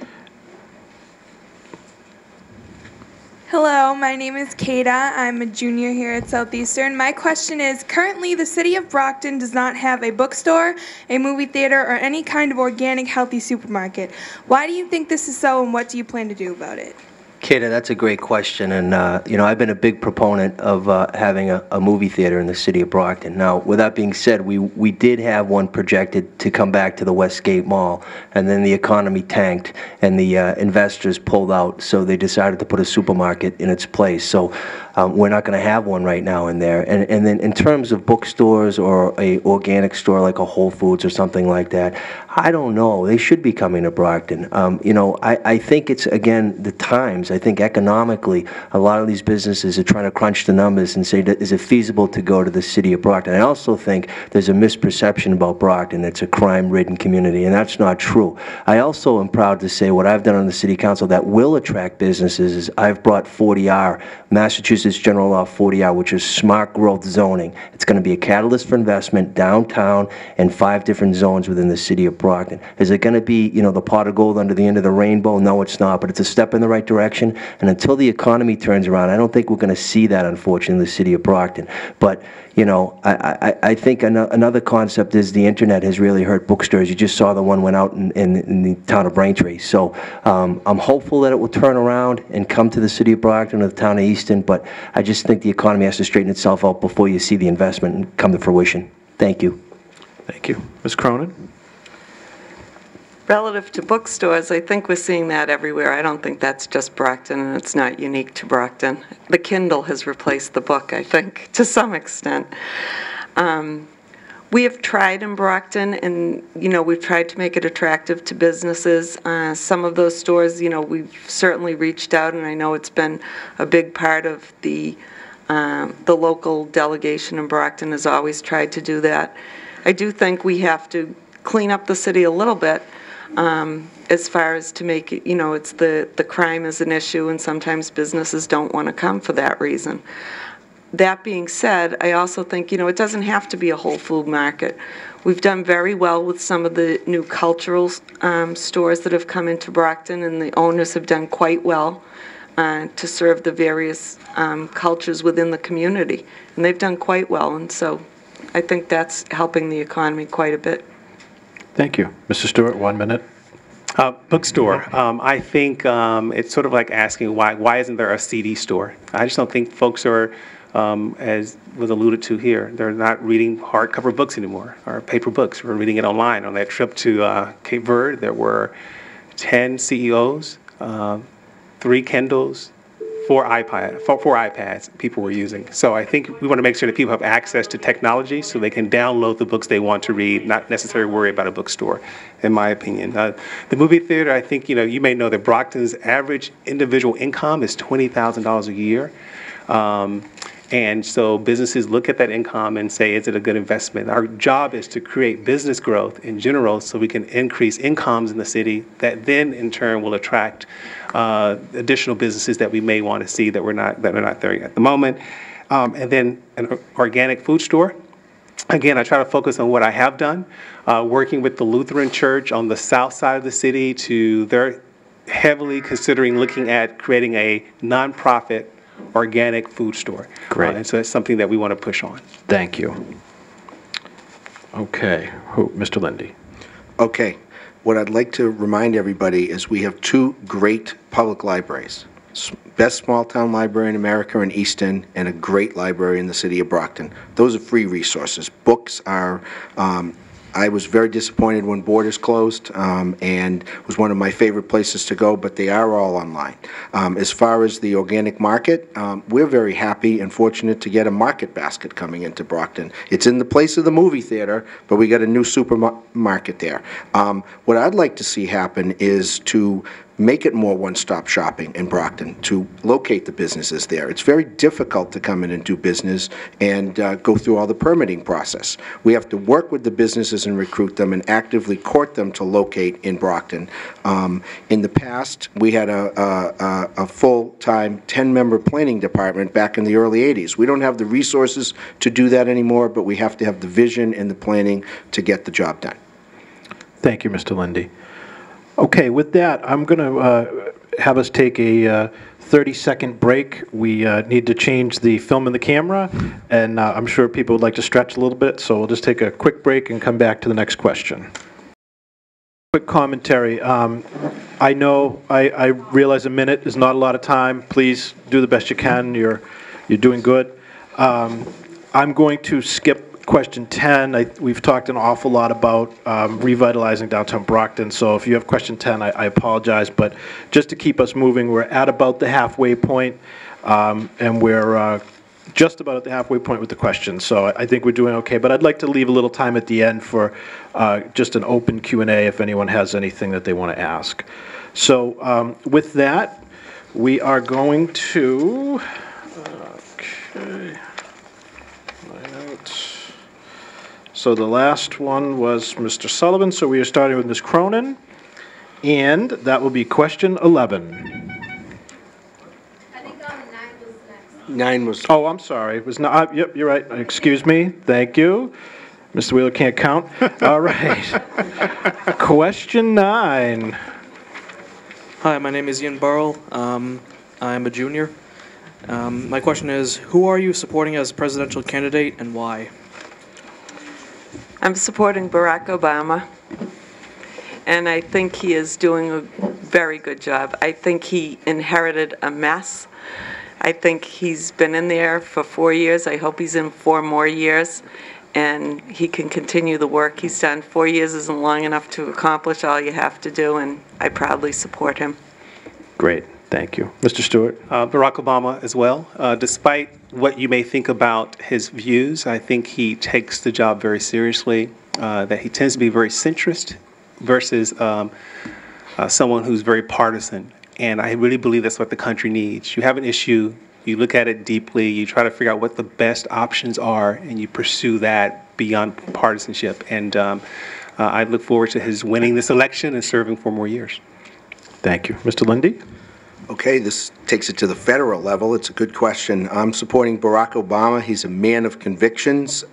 Hello, my name is Kata. I'm a junior here at Southeastern. My question is, currently the city of Brockton does not have a bookstore, a movie theater, or any kind of organic, healthy supermarket. Why do you think this is so, and what do you plan to do about it? Kata, that's a great question, and I've been a big proponent of having a movie theater in the city of Brockton. Now, with that being said, we did have one projected to come back to the Westgate Mall, and then the economy tanked, and the investors pulled out, so they decided to put a supermarket in its place. So we're not going to have one right now in there. And then in terms of bookstores or a organic store like a Whole Foods or something like that, I don't know. They should be coming to Brockton. I think it's, again, the times. I think economically, a lot of these businesses are trying to crunch the numbers and say, is it feasible to go to the city of Brockton? I also think there's a misperception about Brockton. It's a crime-ridden community, and that's not true. I also am proud to say what I've done on the city council that will attract businesses is I've brought 40R, Massachusetts General Law 40R, which is smart growth zoning. It's going to be a catalyst for investment downtown and 5 different zones within the city of Brockton. Is it going to be, the pot of gold under the end of the rainbow? No, it's not, but it's a step in the right direction. And until the economy turns around, I don't think we're going to see that, unfortunately, in the city of Brockton. But, I think another concept is the internet has really hurt bookstores. You just saw the one went out in the town of Braintree. So I'm hopeful that it will turn around and come to the city of Brockton or the town of Easton, but I just think the economy has to straighten itself out before you see the investment come to fruition. Thank you. Thank you. Ms. Cronin? Relative to bookstores, I think we're seeing that everywhere. I don't think that's just Brockton, and it's not unique to Brockton. The Kindle has replaced the book, I think, to some extent. We have tried in Brockton, and, we've tried to make it attractive to businesses. Some of those stores, we've certainly reached out, and I know it's been a big part of the local delegation in Brockton has always tried to do that. I do think we have to clean up the city a little bit, as far as to make it, it's the crime is an issue, and sometimes businesses don't want to come for that reason. That being said, I also think, it doesn't have to be a whole food market. We've done very well with some of the new cultural stores that have come into Brockton, and the owners have done quite well to serve the various cultures within the community. And they've done quite well, and so I think that's helping the economy quite a bit. Thank you. Mr. Stewart, 1 minute. Bookstore. I think it's sort of like asking why isn't there a CD store? I just don't think folks are, as was alluded to here, they're not reading hardcover books anymore, or paper books. We're reading it online. On that trip to Cape Verde, there were 10 CEOs, 3 Kindles, 4 iPads people were using. So I think we want to make sure that people have access to technology so they can download the books they want to read, not necessarily worry about a bookstore, in my opinion. The movie theater, I think, you may know that Brockton's average individual income is $20,000 a year. And so businesses look at that income and say, is it a good investment? Our job is to create business growth in general so we can increase incomes in the city that then in turn will attract additional businesses that we may want to see that are not there at the moment. And then an organic food store. Again, I try to focus on what I have done, working with the Lutheran Church on the south side of the city they're heavily considering looking at creating a nonprofit organic food store. Great. And so it's something that we want to push on. Thank you. Okay, Mr. Linde. Okay. What I'd like to remind everybody is we have two great public libraries. Best small-town library in America in Easton, and a great library in the city of Brockton. Those are free resources. Books are, I was very disappointed when Borders closed, and was one of my favorite places to go, but they are all online. As far as the organic market, we're very happy and fortunate to get a market basket coming into Brockton. It's in the place of the movie theater, but we got a new supermarket there. What I'd like to see happen is to make it more one-stop shopping in Brockton, to locate the businesses there. It's very difficult to come in and do business and go through all the permitting process. We have to work with the businesses and recruit them and actively court them to locate in Brockton. In the past, we had a full-time 10-member planning department back in the early 80s. We don't have the resources to do that anymore, but we have to have the vision and the planning to get the job done. Thank you, Mr. Linde. Okay, with that, I'm going to have us take a 30-second break. We need to change the film and the camera, and I'm sure people would like to stretch a little bit, so we'll just take a quick break and come back to the next question. Quick commentary. I know, I realize a minute is not a lot of time. Please do the best you can. You're doing good. I'm going to skip question 10. We've talked an awful lot about revitalizing downtown Brockton, so if you have question 10, I apologize, but just to keep us moving, we're at about the halfway point, and we're just about at the halfway point with the questions, so I think we're doing okay, but I'd like to leave a little time at the end for just an open Q&A if anyone has anything that they want to ask. So with that, we are going to, okay, my notes. So the last one was Mr. Sullivan, so we are starting with Ms. Cronin, and that will be question 11. I think 9 was next. 9 was... Oh, I'm sorry. It was not, yep, you're right. Excuse me. Thank you. Mr. Wheeler can't count. All right. Question 9. Hi, my name is Ian Burrell. I'm a junior. My question is, who are you supporting as presidential candidate and why? I'm supporting Barack Obama, and I think he is doing a very good job. I think he inherited a mess. I think he's been in there for 4 years. I hope he's in 4 more years, and he can continue the work he's done. 4 years isn't long enough to accomplish all you have to do, and I proudly support him. Great. Thank you. Mr. Stewart? Barack Obama as well. Despite what you may think about his views, I think he takes the job very seriously, that he tends to be very centrist versus someone who's very partisan. And I really believe that's what the country needs. You have an issue, you look at it deeply, you try to figure out what the best options are, and you pursue that beyond partisanship. And I look forward to his winning this election and serving 4 more years. Thank you. Mr. Linde? Okay, this takes it to the federal level. It's a good question. I'm supporting Barack Obama. He's a man of convictions.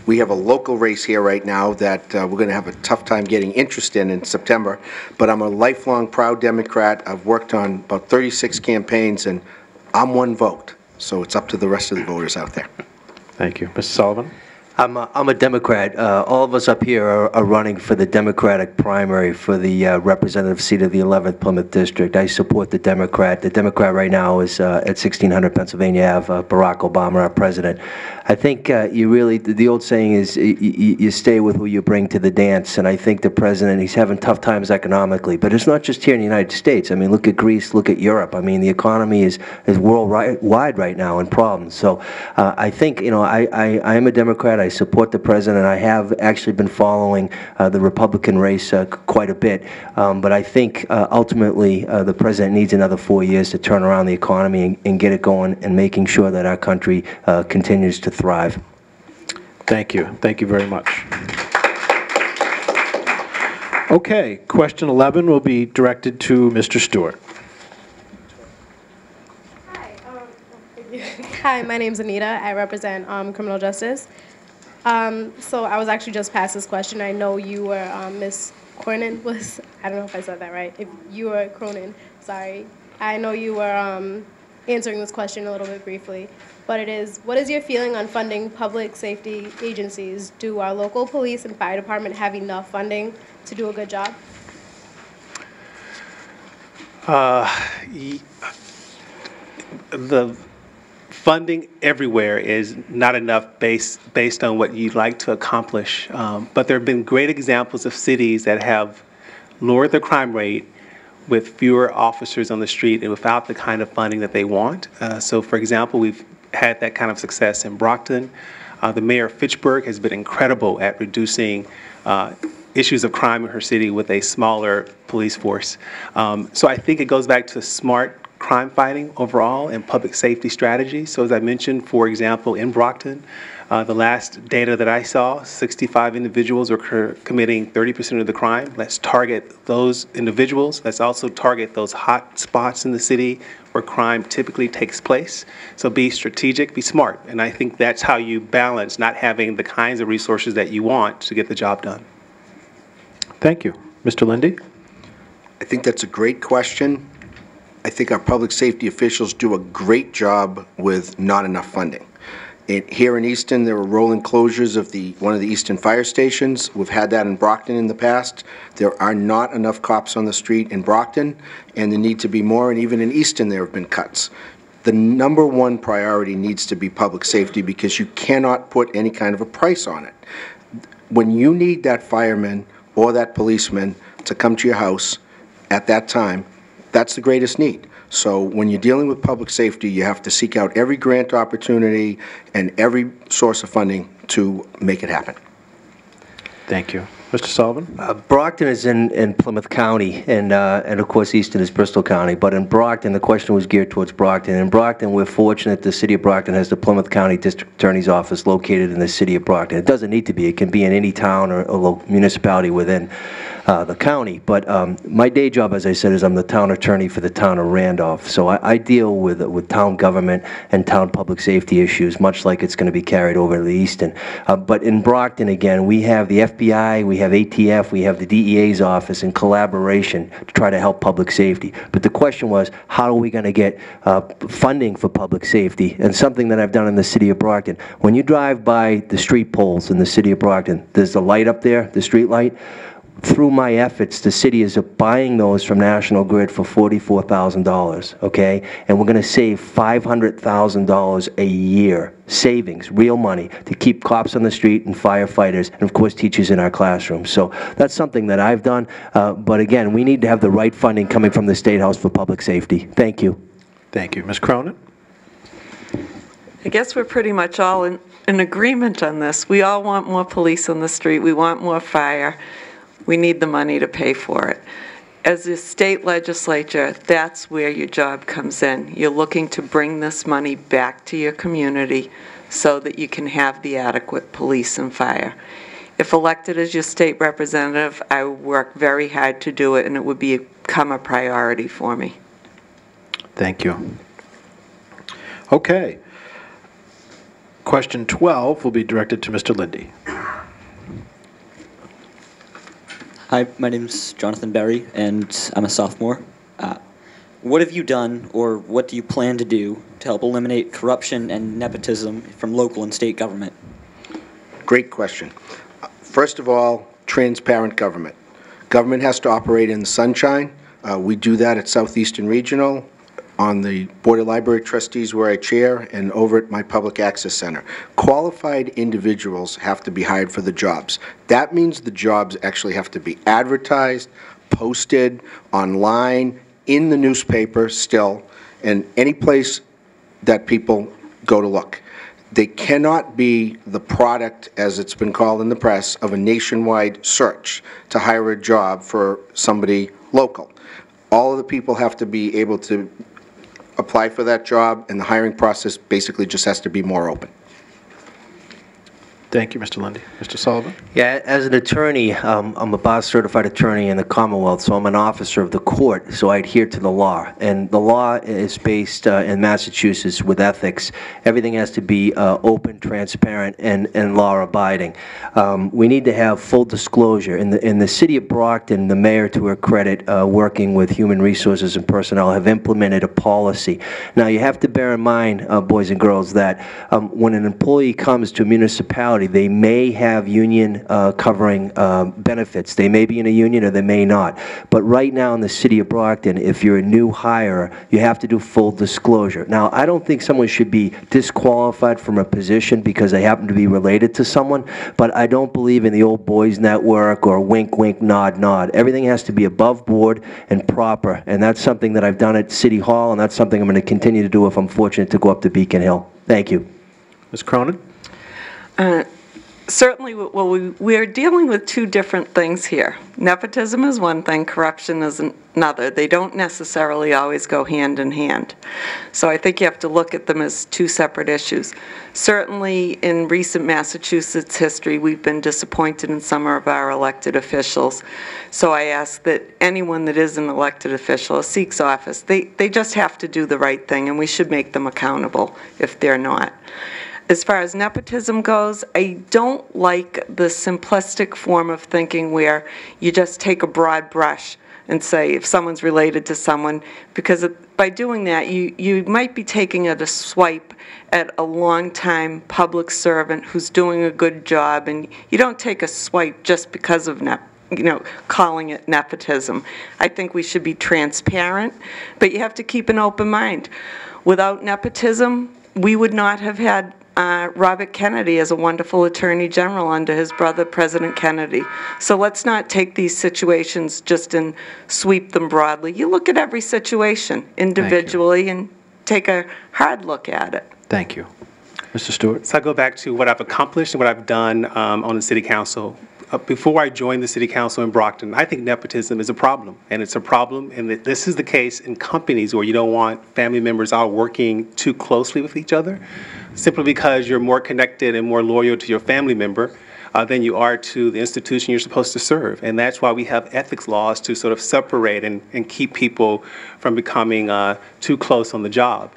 We have a local race here right now that we're going to have a tough time getting interest in September, but I'm a lifelong proud Democrat. I've worked on about 36 campaigns, and I'm 1 vote, so it's up to the rest of the voters out there. Thank you. Mr. Sullivan? I'm a Democrat. All of us up here are running for the Democratic primary for the representative seat of the 11th Plymouth District. I support the Democrat. The Democrat right now is at 1600 Pennsylvania Ave, Barack Obama, our president. I think you really, the old saying is you stay with who you bring to the dance, and I think the president, he's having tough times economically, but it's not just here in the United States. I mean, look at Greece, look at Europe. I mean, the economy is worldwide right now in problems. So I think, you know, I am a Democrat. I support the president. I have actually been following the Republican race quite a bit, but I think ultimately the president needs another 4 years to turn around the economy and get it going and making sure that our country continues to thrive. Thank you. Thank you very much. Okay, question 11 will be directed to Mr. Stewart. Hi, my name's Anita. I represent criminal justice. So I was actually just past this question. I know you were Miss Cronin was, I don't know if I said that right. If you were Cronin, sorry. I know you were answering this question a little bit briefly, but it is, what is your feeling on funding public safety agencies? Do our local police and fire department have enough funding to do a good job? The funding everywhere is not enough based on what you'd like to accomplish. But there have been great examples of cities that have lowered the crime rate with fewer officers on the street and without the kind of funding that they want. So, for example, we've had that kind of success in Brockton. The mayor of Fitchburg has been incredible at reducing issues of crime in her city with a smaller police force. So I think it goes back to smart crime fighting overall and public safety strategies. So as I mentioned, for example, in Brockton, the last data that I saw, 65 individuals are committing 30% of the crime. Let's target those individuals. Let's also target those hot spots in the city where crime typically takes place. So be strategic, be smart. And I think that's how you balance not having the kinds of resources that you want to get the job done. Thank you. Mr. Linde? I think that's a great question. I think our public safety officials do a great job with not enough funding. Here in Easton, there were rolling closures of one of the Easton fire stations. We've had that in Brockton in the past. There are not enough cops on the street in Brockton, and there need to be more, and even in Easton there have been cuts. The number one priority needs to be public safety because you cannot put any kind of a price on it. When you need that fireman or that policeman to come to your house at that time, that's the greatest need. So when you're dealing with public safety, you have to seek out every grant opportunity and every source of funding to make it happen. Thank you. Mr. Sullivan? Brockton is in Plymouth County, and of course Easton is Bristol County. But in Brockton, the question was geared towards Brockton. In Brockton, we're fortunate the City of Brockton has the Plymouth County District Attorney's Office located in the City of Brockton. It doesn't need to be. It can be in any town or municipality within the county. But my day job, as I said, is I'm the town attorney for the town of Randolph. So I deal with town government and town public safety issues, much like it's going to be carried over to the Easton. But in Brockton, again, we have the FBI, we have ATF, we have the DEA's office in collaboration to try to help public safety. But the question was, how are we going to get funding for public safety? And something that I've done in the City of Brockton. When you drive by the street poles in the City of Brockton, there's the light up there, the street light. Through my efforts, the city is buying those from National Grid for $44,000, okay? And we're going to save $500,000 a year, savings, real money, to keep cops on the street and firefighters, and of course teachers in our classrooms. So that's something that I've done, but again, we need to have the right funding coming from the State House for public safety. Thank you. Thank you. Ms. Cronin? I guess we're pretty much all in agreement on this. We all want more police on the street. We want more fire. We need the money to pay for it. As a state legislature, that's where your job comes in. You're looking to bring this money back to your community so that you can have the adequate police and fire. If elected as your state representative, I would work very hard to do it, and it would become a priority for me. Thank you. Okay. Question 12 will be directed to Mr. Linde. Hi, my name's Jonathan Berry, and I'm a sophomore. What have you done, or what do you plan to do, to help eliminate corruption and nepotism from local and state government? Great question. First of all, transparent government. Government has to operate in the sunshine. We do that at Southeastern Regional, on the Board of Library Trustees where I chair, and over at my Public Access Center. Qualified individuals have to be hired for the jobs. That means the jobs actually have to be advertised, posted, online, in the newspaper still, and any place that people go to look. They cannot be the product, as it's been called in the press, of a nationwide search to hire a job for somebody local. All of the people have to be able to apply for that job, and the hiring process basically just has to be more open. Thank you, Mr. Linde. Mr. Sullivan? Yeah, as an attorney, I'm a bar-certified attorney in the Commonwealth, so I'm an officer of the court, so I adhere to the law. And the law is based in Massachusetts with ethics. Everything has to be open, transparent, and law-abiding. We need to have full disclosure. In the city of Brockton, the mayor, to her credit, working with human resources and personnel, have implemented a policy. Now, you have to bear in mind, boys and girls, that when an employee comes to a municipality, they may have union covering benefits. They may be in a union or they may not. But right now in the city of Brockton, if you're a new hire, you have to do full disclosure. Now, I don't think someone should be disqualified from a position because they happen to be related to someone, but I don't believe in the old boys network or wink, wink, nod, nod. Everything has to be above board and proper, and that's something that I've done at City Hall, and that's something I'm going to continue to do if I'm fortunate to go up to Beacon Hill. Thank you. Ms. Cronin? Certainly, well, we're dealing with two different things here. Nepotism is one thing, corruption is another. They don't necessarily always go hand in hand. So I think you have to look at them as two separate issues. Certainly, in recent Massachusetts history, we've been disappointed in some of our elected officials. So I ask that anyone that is an elected official or seeks office, they just have to do the right thing, and we should make them accountable if they're not. As far as nepotism goes, I don't like the simplistic form of thinking where you just take a broad brush and say if someone's related to someone, because by doing that, you might be taking a swipe at a long-time public servant who's doing a good job, and you don't take a swipe just because of calling it nepotism. I think we should be transparent, but you have to keep an open mind. Without nepotism, we would not have had Robert Kennedy as a wonderful Attorney General under his brother, President Kennedy. So let's not take these situations just and sweep them broadly. You look at every situation individually and take a hard look at it. Thank you. Mr. Stewart? So I go back to what I've accomplished and what I've done on the City Council. Before I joined the City Council in Brockton, I think nepotism is a problem. And it's a problem, and this is the case in companies where you don't want family members all working too closely with each other, simply because you're more connected and more loyal to your family member than you are to the institution you're supposed to serve. And that's why we have ethics laws to sort of separate and keep people from becoming too close on the job.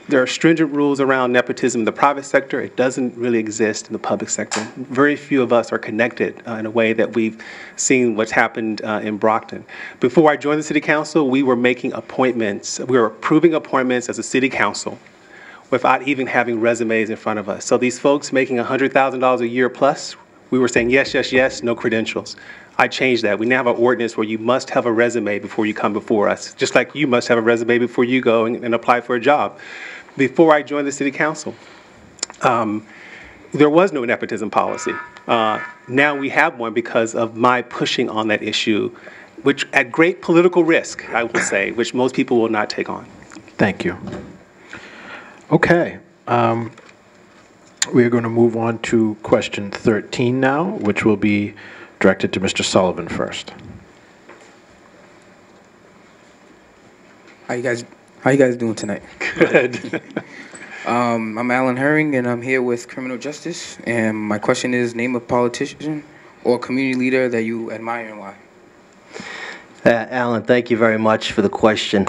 There are stringent rules around nepotism in the private sector. It doesn't really exist in the public sector. Very few of us are connected in a way that we've seen what's happened in Brockton. Before I joined the City Council, we were making appointments. We were approving appointments as a City Council without even having resumes in front of us. So these folks making $100,000 a year plus, we were saying yes, yes, yes, no credentials. I changed that. We now have an ordinance where you must have a resume before you come before us, just like you must have a resume before you go and apply for a job. Before I joined the City Council, there was no nepotism policy. Now we have one because of my pushing on that issue, which at great political risk, I will say, which most people will not take on. Thank you. Okay. We are going to move on to question 13 now, which will be directed to Mr. Sullivan first. How you guys doing tonight? Good. I'm Alan Herring, and I'm here with Criminal Justice. And my question is, name a politician or community leader that you admire and why. Alan, thank you very much for the question.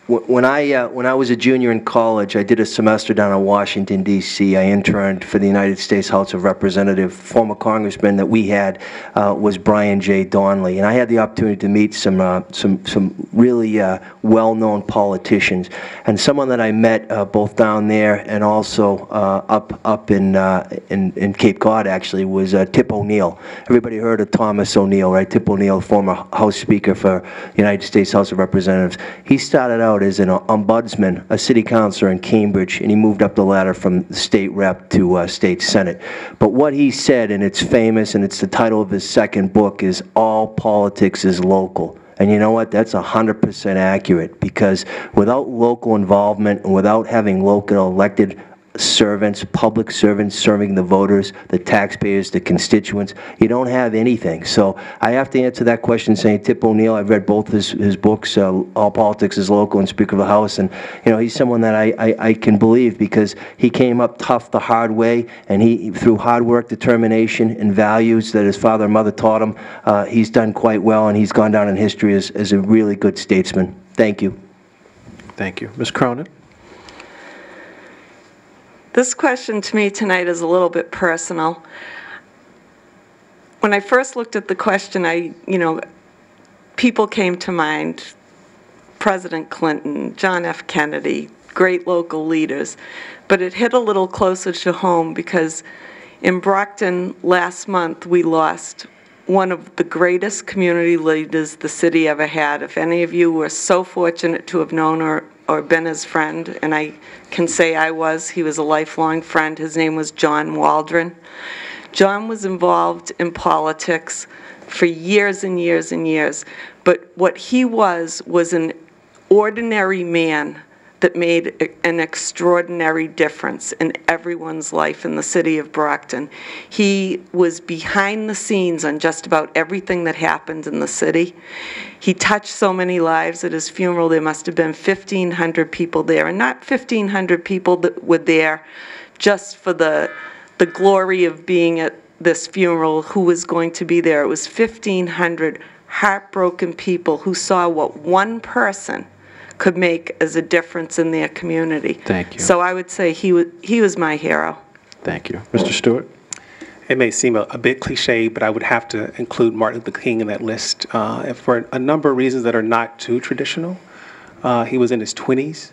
When I was a junior in college, I did a semester down in Washington, D.C. I interned for the United States House of Representatives. Former congressman that we had was Brian J. Donnelly, and I had the opportunity to meet some really well-known politicians. And someone that I met both down there and also up in Cape Cod actually was Tip O'Neill. Everybody heard of Thomas O'Neill, right? Tip O'Neill, former House Speaker for the United States House of Representatives. He started out as an ombudsman, a city councilor in Cambridge, and he moved up the ladder from state rep to state senate. But what he said, and it's famous, and it's the title of his second book, is All Politics is Local. And you know what? That's 100% accurate, because without local involvement and without having local elected servants, public servants serving the voters, the taxpayers, the constituents. You don't have anything. So I have to answer that question saying Tip O'Neill, I've read both his books, All Politics is Local and Speaker of the House, and he's someone that I can believe because he came up tough the hard way, and he through hard work, determination, and values that his father and mother taught him, he's done quite well, and he's gone down in history as a really good statesman. Thank you. Thank you. Ms. Cronin? This question to me tonight is a little bit personal. When I first looked at the question, people came to mind, President Clinton, John F. Kennedy, great local leaders, but it hit a little closer to home because in Brockton last month we lost one of the greatest community leaders the city ever had. If any of you were so fortunate to have known or been his friend, and I can say I was, he was a lifelong friend. His name was John Waldron. John was involved in politics for years and years and years, but what he was an ordinary man that made an extraordinary difference in everyone's life in the city of Brockton. He was behind the scenes on just about everything that happened in the city. He touched so many lives. At his funeral, there must have been 1,500 people there, and not 1,500 people that were there just for the glory of being at this funeral, who was going to be there. It was 1,500 heartbroken people who saw what one person could make as a difference in their community. Thank you. So I would say he was my hero. Thank you. Mr. Stewart? It may seem a bit cliche, but I would have to include Martin Luther King in that list for a number of reasons that are not too traditional. He was in his 20s,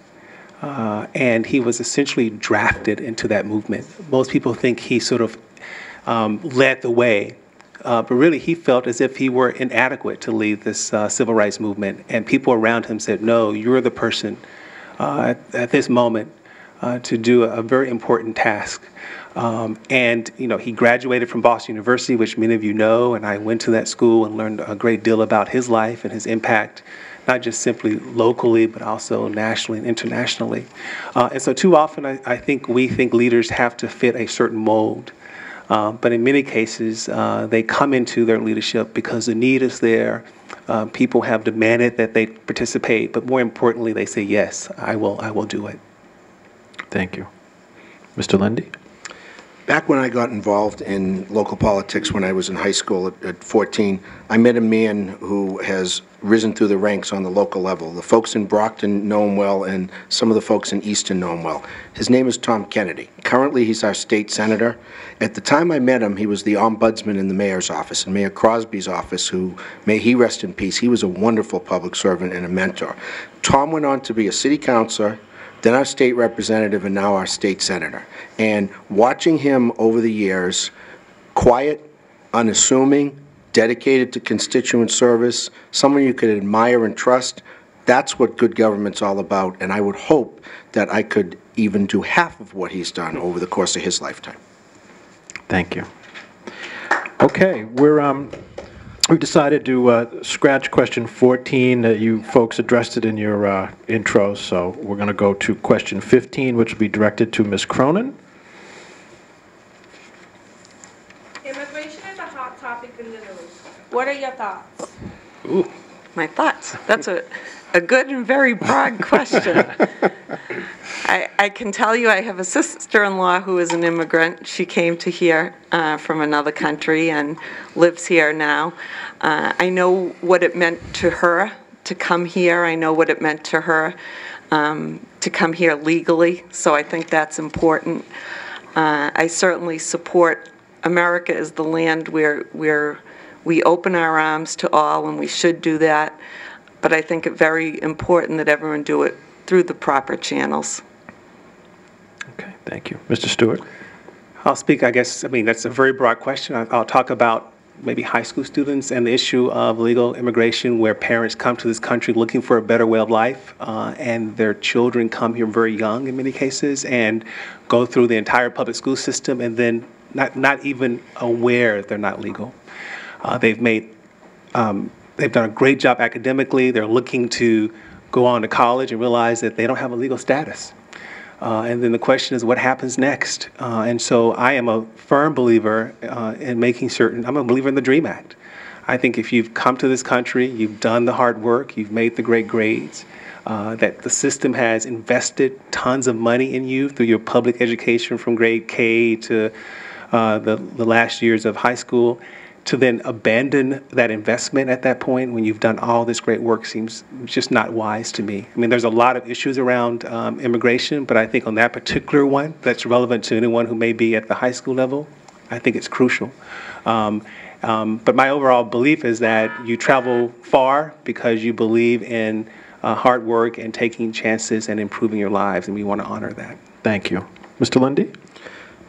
and he was essentially drafted into that movement. Most people think he sort of led the way, but really he felt as if he were inadequate to lead this civil rights movement, and people around him said, no, you're the person at this moment to do a very important task. And he graduated from Boston University, which many of you know, and I went to that school and learned a great deal about his life and his impact, not just simply locally, but also nationally and internationally. And so too often I think we think leaders have to fit a certain mold. But in many cases, they come into their leadership because the need is there. People have demanded that they participate, but more importantly, they say, yes, I will do it. Thank you. Mr. Linde? Back when I got involved in local politics when I was in high school at 14, I met a man who has risen through the ranks on the local level. The folks in Brockton know him well, and some of the folks in Easton know him well. His name is Tom Kennedy. Currently, he's our state senator. At the time I met him, he was the ombudsman in the mayor's office, in Mayor Crosby's office, who, may he rest in peace, he was a wonderful public servant and a mentor. Tom went on to be a city councilor, then our state representative, and now our state senator. And watching him over the years, quiet, unassuming, dedicated to constituent service, someone you could admire and trust, that's what good government's all about. And I would hope that I could even do half of what he's done over the course of his lifetime. Thank you. Okay, we've decided to scratch question 14. You folks addressed it in your intros, so we're going to go to question 15, which will be directed to Ms. Cronin. Immigration is a hot topic in the news. What are your thoughts? Ooh, my thoughts. That's a good and very broad question. I can tell you I have a sister-in-law who is an immigrant. She came to here from another country and lives here now. I know what it meant to her to come here. I know what it meant to her to come here legally, so I think that's important. I certainly support America as the land where we open our arms to all, and we should do that. But I think it's very important that everyone do it through the proper channels. Okay, thank you. Mr. Stewart? I'll speak, that's a very broad question. I'll talk about maybe high school students and the issue of legal immigration, where parents come to this country looking for a better way of life, and their children come here very young in many cases and go through the entire public school system and then not even aware they're not legal. They've done a great job academically. They're looking to go on to college and realize that they don't have a legal status. And then the question is, what happens next? And so I am a firm believer in making certain, I'm a believer in the DREAM Act. I think if you've come to this country, you've done the hard work, you've made the great grades, that the system has invested tons of money in you through your public education from grade K to the last years of high school, to then abandon that investment at that point when you've done all this great work seems just not wise to me. I mean, there's a lot of issues around immigration, but I think on that particular one that's relevant to anyone who may be at the high school level, I think it's crucial. But my overall belief is that you travel far because you believe in hard work and taking chances and improving your lives, and we want to honor that. Thank you. Mr. Linde?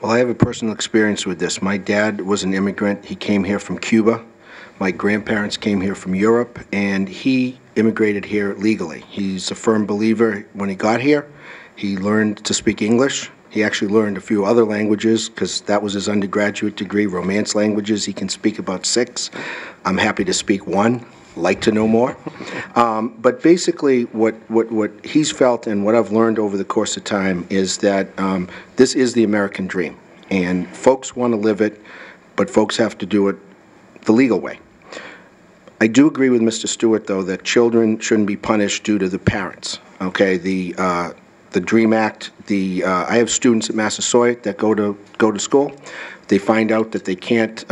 Well, I have a personal experience with this. My dad was an immigrant. He came here from Cuba. My grandparents came here from Europe, and he immigrated here legally. He's a firm believer. When he got here, he learned to speak English. He actually learned a few other languages because that was his undergraduate degree, Romance languages. He can speak about 6. I'm happy to speak 1. Like to know more. But basically what he's felt and what I've learned over the course of time is that this is the American dream. And folks want to live it, but folks have to do it the legal way. I do agree with Mr. Stewart, though, that children shouldn't be punished due to the parents. Okay, the DREAM Act, I have students at Massasoit that go to school. They find out that they can't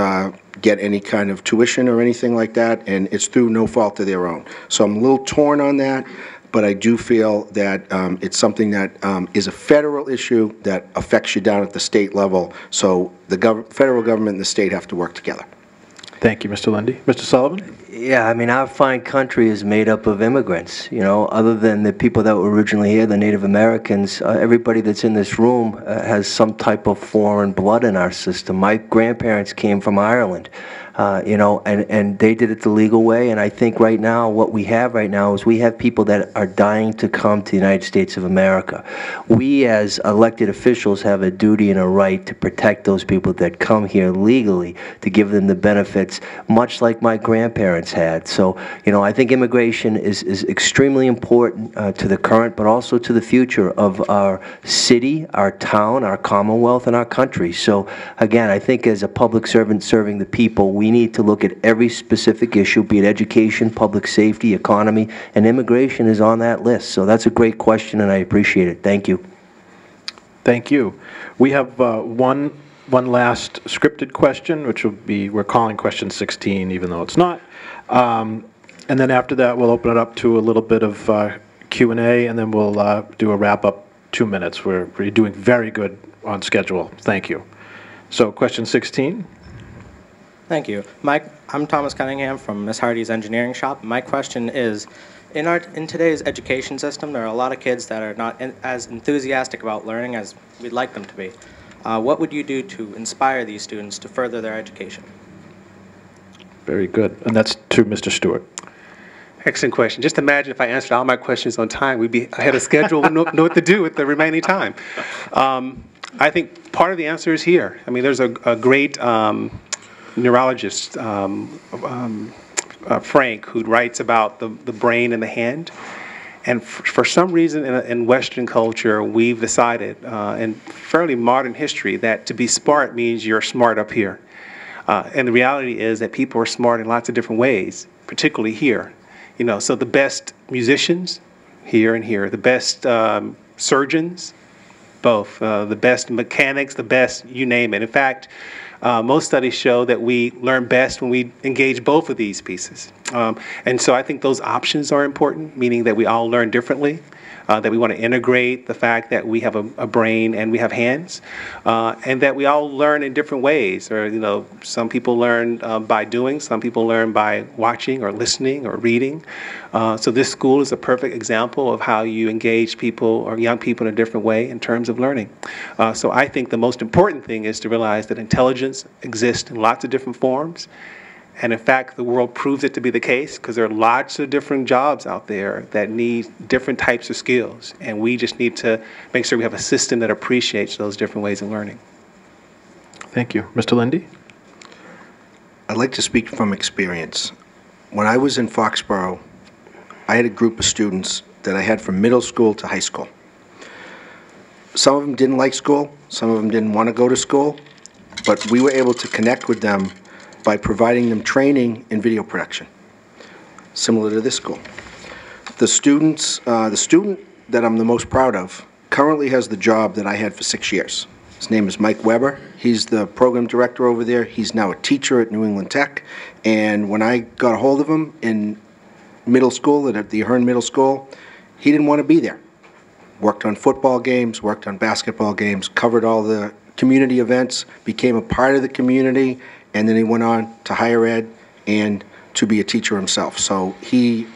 get any kind of tuition or anything like that, and it's through no fault of their own. So I'm a little torn on that, but I do feel that it's something that is a federal issue that affects you down at the state level. So the federal government and the state have to work together. Thank you, Mr. Linde. Mr. Sullivan? Yeah, I mean, our fine country is made up of immigrants, you know, other than the people that were originally here, the Native Americans. Everybody that's in this room has some type of foreign blood in our system. My grandparents came from Ireland, you know, and they did it the legal way. And I think right now, what we have right now is we have people that are dying to come to the United States of America. We as elected officials have a duty and a right to protect those people that come here legally, to give them the benefits, much like my grandparents had. So, you know, I think immigration is extremely important to the current, but also to the future of our city, our town, our commonwealth, and our country. So, again, I think as a public servant serving the people, we need to look at every specific issue, be it education, public safety, economy, and immigration is on that list. So that's a great question, and I appreciate it. Thank you. Thank you. We have one last scripted question, which will be, we're calling question 16, even though it's not. And then after that, we'll open it up to a little bit of Q&A, and then we'll do a wrap-up 2 minutes. We're doing very good on schedule. Thank you. So question 16. Thank you. I'm Thomas Cunningham from Miss Hardy's Engineering Shop. My question is, in today's education system, there are a lot of kids that are not as enthusiastic about learning as we'd like them to be. What would you do to inspire these students to further their education? Very good. And that's to Mr. Stewart. Excellent question. Just imagine if I answered all my questions on time, we'd be ahead of schedule and know what to do with the remaining time. I think part of the answer is here. I mean, there's a great neurologist, Frank, who writes about the brain and the hand. And for some reason in Western culture, we've decided in fairly modern history that to be smart means you're smart up here. And the reality is that people are smart in lots of different ways, particularly here. You know, so the best musicians, here and here. The best surgeons, both. The best mechanics, the best, you name it. In fact, most studies show that we learn best when we engage both of these pieces. And so I think those options are important, meaning that we all learn differently, that we want to integrate the fact that we have a brain and we have hands, and that we all learn in different ways. Or, you know, some people learn by doing, some people learn by watching or listening or reading. So this school is a perfect example of how you engage people or young people in a different way in terms of learning. So I think the most important thing is to realize that intelligence exists in lots of different forms. And in fact, the world proves it to be the case because there are lots of different jobs out there that need different types of skills. And we just need to make sure we have a system that appreciates those different ways of learning. Thank you. Mr. Linde? I'd like to speak from experience. When I was in Foxborough, I had a group of students that I had from middle school to high school. Some of them didn't like school, some of them didn't want to go to school, but we were able to connect with them by providing them training in video production, similar to this school. The student that I'm the most proud of currently has the job that I had for 6 years. His name is Mike Weber. He's the program director over there. He's now a teacher at New England Tech. And when I got a hold of him in middle school, at the Ahern Middle School, he didn't want to be there. Worked on football games, worked on basketball games, covered all the community events, became a part of the community, and then he went on to higher ed and to be a teacher himself. So he,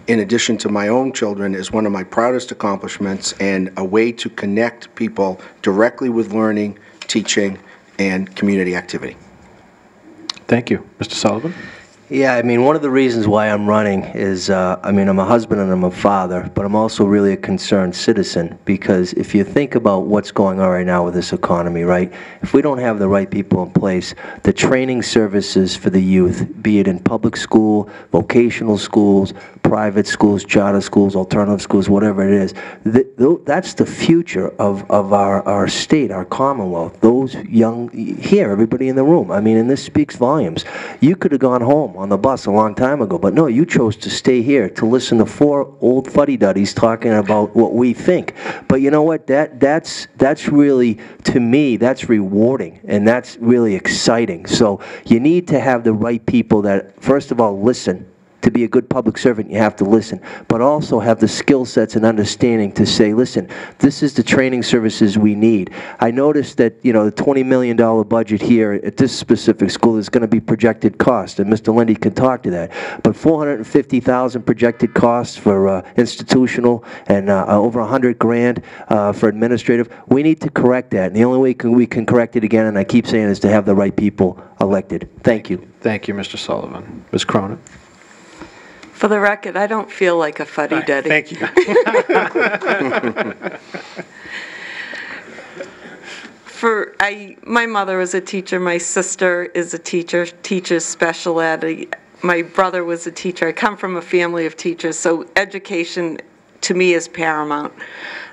in addition to my own children, is one of my proudest accomplishments and a way to connect people directly with learning, teaching, and community activity. Thank you. Mr. Sullivan? Yeah, I mean, one of the reasons why I'm running is, I mean, I'm a husband and I'm a father, but I'm also really a concerned citizen, because if you think about what's going on right now with this economy, right, if we don't have the right people in place, the training services for the youth, be it in public school, vocational schools, private schools, charter schools, alternative schools, whatever it is, that's the future of our state, our Commonwealth. Those young, here, everybody in the room, I mean, and this speaks volumes. You could have gone home on the bus a long time ago, but no, you chose to stay here to listen to 4 old fuddy-duddies talking about what we think. But you know what, that's really, to me, that's rewarding, and that's really exciting. So you need to have the right people that, first of all, listen. To be a good public servant, you have to listen, but also have the skill sets and understanding to say, listen, this is the training services we need. I noticed that, you know, the $20 million budget here at this specific school is going to be projected cost, and Mr. Linde can talk to that. But $450,000 projected costs for institutional, and over $100,000 for administrative. We need to correct that, and the only way we can correct it again, and I keep saying, is to have the right people elected. Thank you. Thank you, Mr. Sullivan. Ms. Cronin? For the record, I don't feel like a fuddy-duddy. Thank you. My mother was a teacher. My sister is a teacher, teaches special ed. My brother was a teacher. I come from a family of teachers, so education to me is paramount.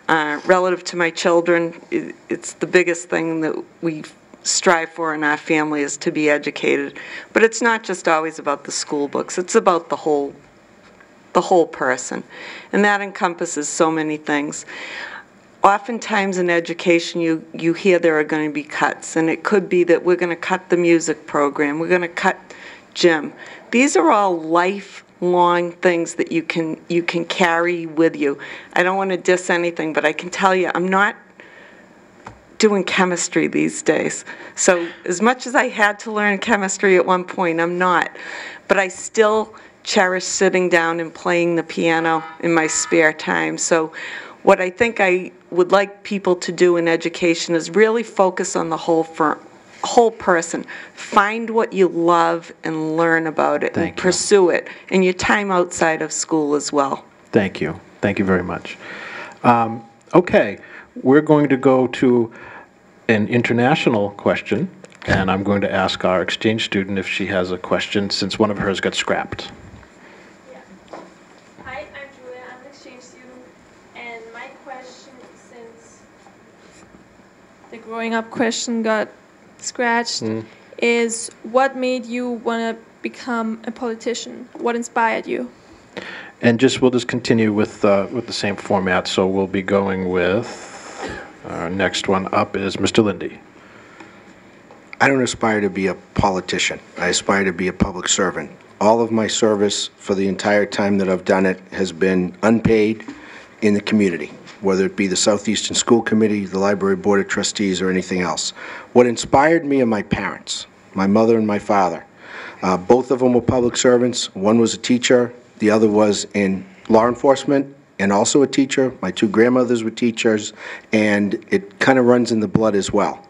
Relative to my children, it's the biggest thing that we strive for in our family, is to be educated. But it's not just always about the school books. It's about the whole person, and that encompasses so many things. Oftentimes in education, you hear there are going to be cuts, and it could be that we're going to cut the music program, we're going to cut gym. These are all lifelong things that you can carry with you. I don't want to diss anything, but I can tell you, I'm not doing chemistry these days. So as much as I had to learn chemistry at one point, I'm not. But I still cherish sitting down and playing the piano in my spare time. So what I think I would like people to do in education is really focus on the whole person. Find what you love and learn about it and pursue it in your time outside of school as well. Thank you. Thank you very much. Okay, we're going to go to an international question, and I'm going to ask our exchange student if she has a question, since one of hers got scrapped. Hi, I'm Julia. I'm an exchange student, and my question, since the growing up question got scratched, is what made you want to become a politician? What inspired you? And we'll just continue with the same format, so we'll be going with, our next one up is Mr. Linde. I don't aspire to be a politician. I aspire to be a public servant. All of my service for the entire time that I've done it has been unpaid in the community, whether it be the Southeastern School Committee, the Library Board of Trustees, or anything else. What inspired me are my parents, my mother and my father. Both of them were public servants. One was a teacher. The other was in law enforcement and also a teacher. My 2 grandmothers were teachers, and it kind of runs in the blood as well.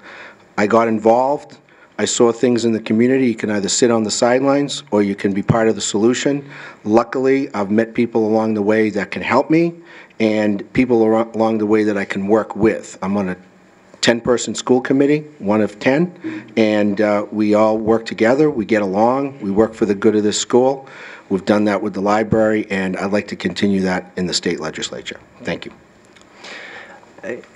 I got involved. I saw things in the community. You can either sit on the sidelines or you can be part of the solution. Luckily, I've met people along the way that can help me, and people along the way that I can work with. I'm on a 10-person school committee, one of 10, and we all work together. We get along. We work for the good of this school. We've done that with the library, and I'd like to continue that in the state legislature. Thank you.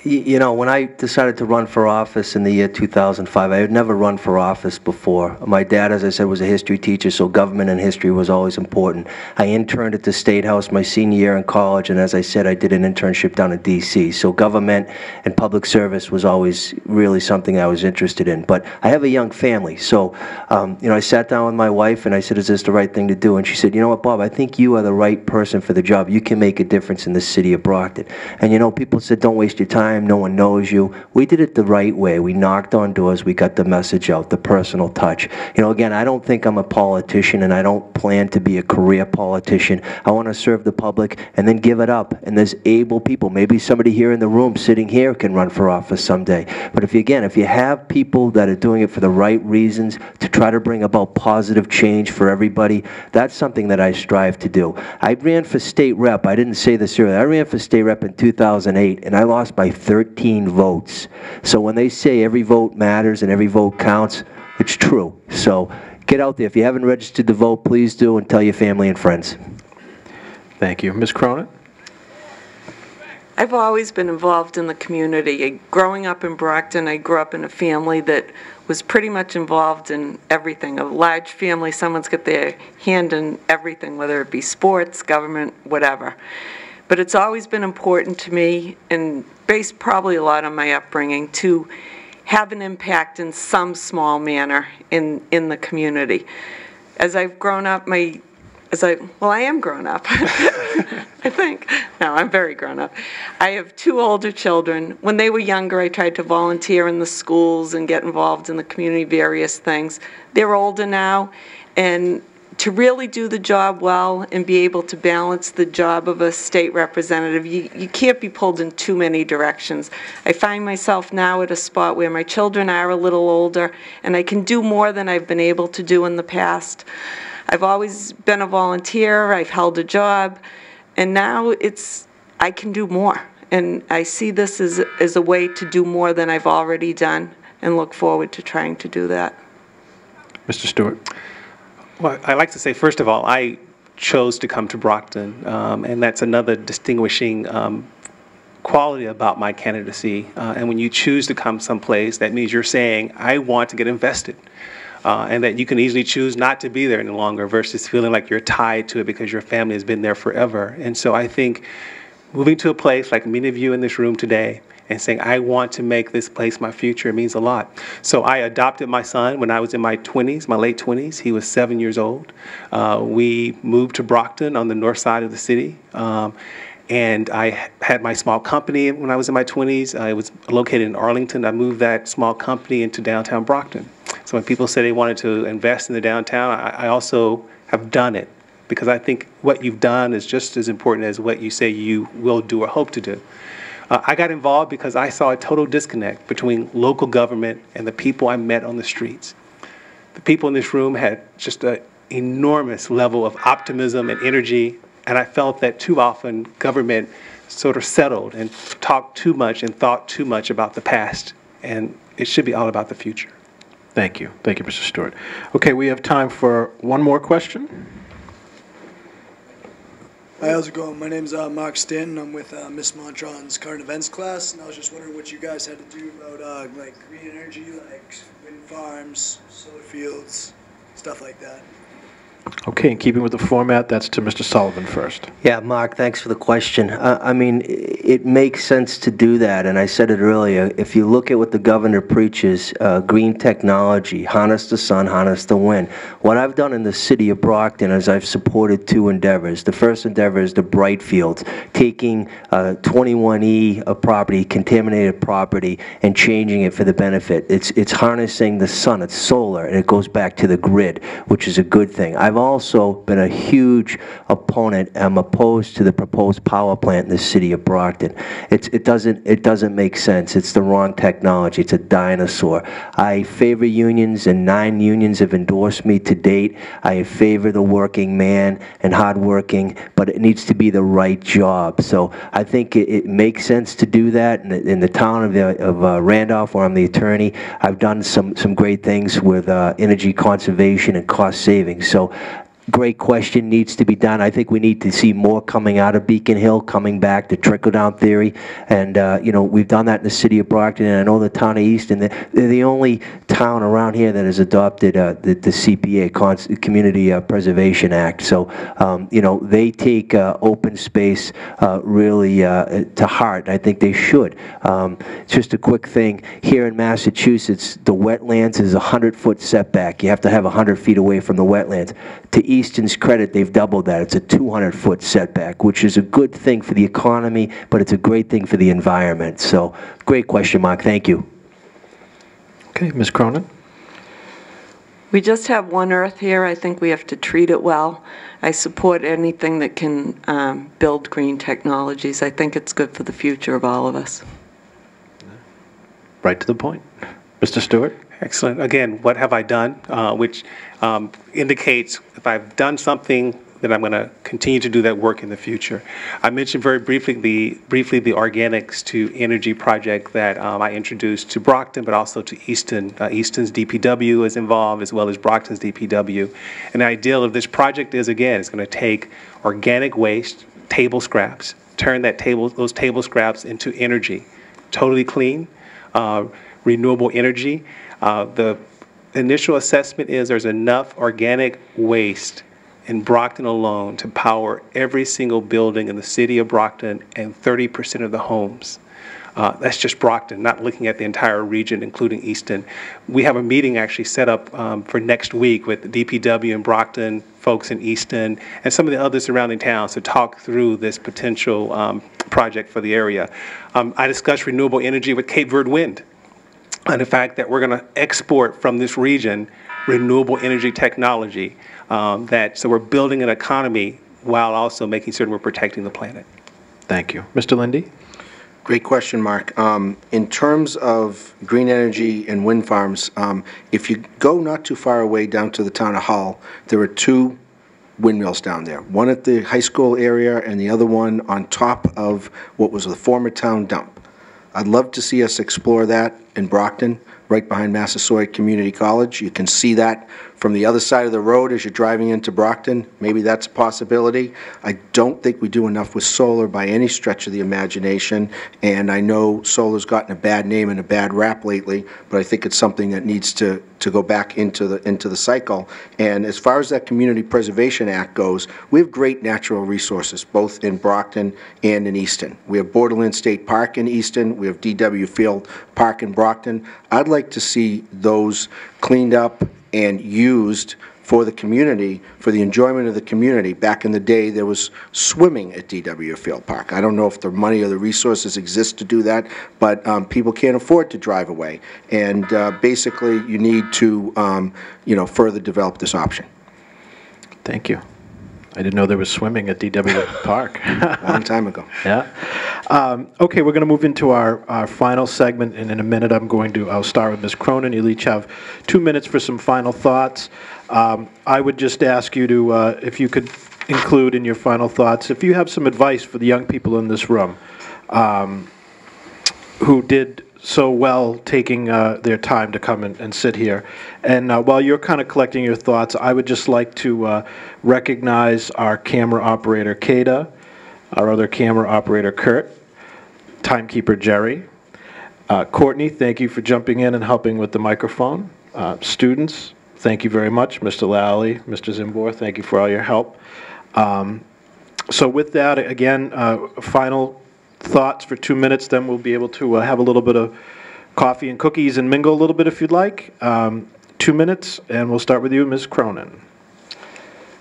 You know, when I decided to run for office in the year 2005, I had never run for office before. My dad, as I said, was a history teacher, so government and history was always important. I interned at the State House my senior year in college, and as I said, I did an internship down in D.C. So government and public service was always really something I was interested in. But I have a young family, so you know, I sat down with my wife and I said, "Is this the right thing to do?" And she said, "You know what, Bob? I think you are the right person for the job. You can make a difference in the city of Brockton." And you know, people said, "Don't waste your time, no one knows you." We did it the right way. We knocked on doors, we got the message out, the personal touch. You know, again, I don't think I'm a politician, and I don't plan to be a career politician. I want to serve the public and then give it up. And there's able people. Maybe somebody here in the room sitting here can run for office someday. But if you have people that are doing it for the right reasons, to try to bring about positive change for everybody, that's something that I strive to do. I ran for state rep. I didn't say this earlier. I ran for state rep in 2008, and I lost by 13 votes. So when they say every vote matters and every vote counts, it's true. So get out there. If you haven't registered to vote, please do, and tell your family and friends. Thank you. Ms. Cronin? I've always been involved in the community. Growing up in Brockton, I grew up in a family that was pretty much involved in everything. A large family, someone's got their hand in everything, whether it be sports, government, whatever. But it's always been important to me, and based probably a lot on my upbringing, to have an impact in some small manner in the community. As I've grown up, I am grown up, I think. No, I'm very grown up. I have 2 older children. When they were younger, I tried to volunteer in the schools and get involved in the community, various things. They're older now, and to really do the job well and be able to balance the job of a state representative, you can't be pulled in too many directions. I find myself now at a spot where my children are a little older, and I can do more than I've been able to do in the past. I've always been a volunteer, I've held a job, and now I can do more. And I see this as a way to do more than I've already done, and look forward to trying to do that. Mr. Stewart? Well, I'd like to say, first of all, I chose to come to Brockton, and that's another distinguishing quality about my candidacy. And when you choose to come someplace, that means you're saying, I want to get invested. And that you can easily choose not to be there any longer versus feeling like you're tied to it because your family has been there forever. And so I think moving to a place like many of you in this room today and saying, I want to make this place my future, means a lot. So I adopted my son when I was in my 20s, my late 20s. He was 7 years old. We moved to Brockton on the north side of the city. And I had my small company when I was in my 20s. It was located in Arlington. I moved that small company into downtown Brockton. So when people say they wanted to invest in the downtown, I also have done it, because I think what you've done is just as important as what you say you will do or hope to do. I got involved because I saw a total disconnect between local government and the people I met on the streets. The people in this room had just an enormous level of optimism and energy, and I felt that too often government sort of settled and talked too much and thought too much about the past, and it should be all about the future. Thank you. Thank you, Mr. Stewart. Okay, we have time for one more question. Hi, how's it going? My name's Mark Stanton. I'm with Miss Montron's current events class, and I was just wondering what you guys had to do about like green energy, like wind farms, solar fields, stuff like that. Okay, in keeping with the format, that's to Mr. Sullivan first. Yeah, Mark, thanks for the question. I mean, it makes sense to do that, and I said it earlier. If you look at what the governor preaches, green technology, harness the sun, harness the wind. What I've done in the city of Brockton is I've supported 2 endeavors. The first endeavor is the Bright Fields, taking 21E of property, contaminated property, and changing it for the benefit. It's harnessing the sun, it's solar, and it goes back to the grid, which is a good thing. I've also been a huge opponent. I'm opposed to the proposed power plant in the city of Brockton. It doesn't make sense. It's the wrong technology. It's a dinosaur. I favor unions, and 9 unions have endorsed me to date. I favor the working man and hardworking, but it needs to be the right job. So I think it makes sense to do that. In the town of Randolph, where I'm the attorney, I've done some great things with energy conservation and cost savings. So Great question, needs to be done. I think we need to see more coming out of Beacon Hill, coming back to trickle-down theory. And, you know, we've done that in the city of Brockton, and I know the town of Easton, they're the only town around here that has adopted the CPA, Community Preservation Act. So, you know, they take open space really to heart. I think they should. Just a quick thing, here in Massachusetts, the wetlands is a 100-foot setback. You have to have 100 feet away from the wetlands. To Easton's credit, they've doubled that. It's a 200-foot setback, which is a good thing for the economy, but it's a great thing for the environment. So, great question, Mark. Thank you. Okay, Ms. Cronin. We just have one Earth here. I think we have to treat it well. I support anything that can build green technologies. I think it's good for the future of all of us. Right to the point. Mr. Stewart? Excellent. Again, what have I done? Which indicates if I've done something, then I'm going to continue to do that work in the future. I mentioned very briefly the organics to energy project that I introduced to Brockton, but also to Easton. Easton's DPW is involved, as well as Brockton's DPW. And the ideal of this project is, again, it's going to take organic waste, table scraps, turn those table scraps into energy, totally clean, renewable energy. The initial assessment is there's enough organic waste in Brockton alone to power every single building in the city of Brockton and 30% of the homes. That's just Brockton, not looking at the entire region, including Easton. We have a meeting actually set up for next week with DPW in Brockton, folks in Easton, and some of the other surrounding towns to talk through this potential project for the area. I discussed renewable energy with Cape Verde Wind, and the fact that we're going to export from this region renewable energy technology, so we're building an economy while also making certain we're protecting the planet. Thank you. Mr. Linde? Great question, Mark. In terms of green energy and wind farms, if you go not too far away down to the town of Hull, there are two windmills down there, one at the high school area and the other one on top of what was the former town dump. I'd love to see us explore that in Brockton, right behind Massasoit Community College. You can see that from the other side of the road as you're driving into Brockton. Maybe that's a possibility. I don't think we do enough with solar by any stretch of the imagination, and I know solar's gotten a bad name and a bad rap lately, but I think it's something that needs to go back into the cycle. And as far as that Community Preservation Act goes, we have great natural resources, both in Brockton and in Easton. We have Borderland State Park in Easton. We have D.W. Field Park in Brockton. I'd like to see those cleaned up and used for the community, for the enjoyment of the community. Back in the day, there was swimming at D.W. Field Park. I don't know if the money or the resources exist to do that, but people can't afford to drive away. And basically, you need to, further develop this option. Thank you. I didn't know there was swimming at D.W. Park. A long time ago. Yeah. Okay, we're going to move into our final segment, and in a minute I'll start with Ms. Cronin. You'll each have 2 minutes for some final thoughts. I would just ask you to, if you could include in your final thoughts, if you have some advice for the young people in this room who did so well taking their time to come and sit here. And while you're kind of collecting your thoughts, I would just like to recognize our camera operator, Kada, our other camera operator, Kurt, timekeeper, Jerry. Courtney, thank you for jumping in and helping with the microphone. Students, thank you very much. Mr. Lally, Mr. Czymbor, thank you for all your help. So with that, again, final thoughts for 2 minutes, then we'll be able to have a little bit of coffee and cookies and mingle a little bit if you'd like. 2 minutes, and we'll start with you, Ms. Cronin.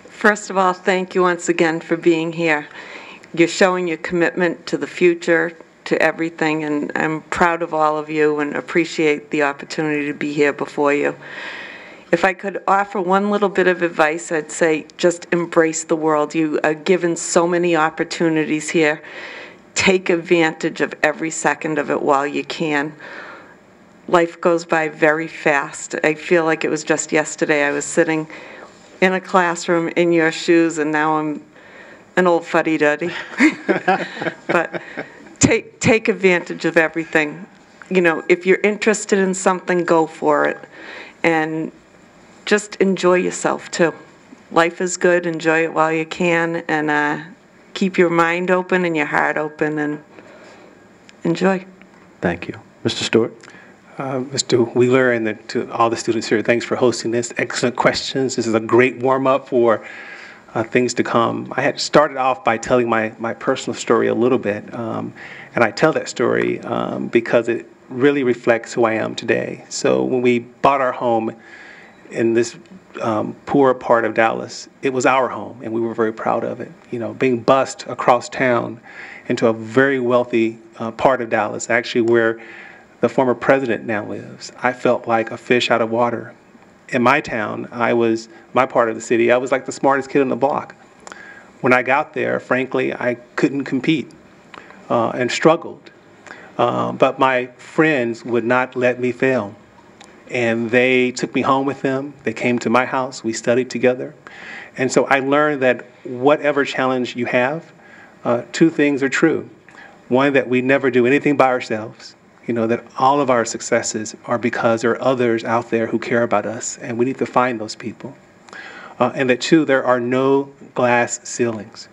First of all, thank you once again for being here. You're showing your commitment to the future, to everything, and I'm proud of all of you and appreciate the opportunity to be here before you. If I could offer one little bit of advice, I'd say just embrace the world. You are given so many opportunities here. Take advantage of every second of it while you can. Life goes by very fast. I feel like it was just yesterday. I was sitting in a classroom in your shoes, and now I'm an old fuddy-duddy. But take advantage of everything. You know, if you're interested in something, go for it. And just enjoy yourself, too. life is good, enjoy it while you can, and keep your mind open and your heart open, and enjoy. Thank you. Mr. Stewart? Mr. Wheeler and to all the students here, thanks for hosting this. Excellent questions. This is a great warm-up for things to come. I had started off by telling my personal story a little bit, and I tell that story because it really reflects who I am today. So when we bought our home in this poor part of Dallas, it was our home, and we were very proud of it. You know, being bused across town into a very wealthy part of Dallas, actually where the former president now lives, I felt like a fish out of water. In my town, my part of the city, I was like the smartest kid on the block. When I got there, frankly, I couldn't compete and struggled. But my friends would not let me fail. And they took me home with them. They came to my house. We studied together. And so I learned that whatever challenge you have, two things are true. One, that we never do anything by ourselves. You know, that all of our successes are because there are others out there who care about us, and we need to find those people. And that two, there are no glass ceilings.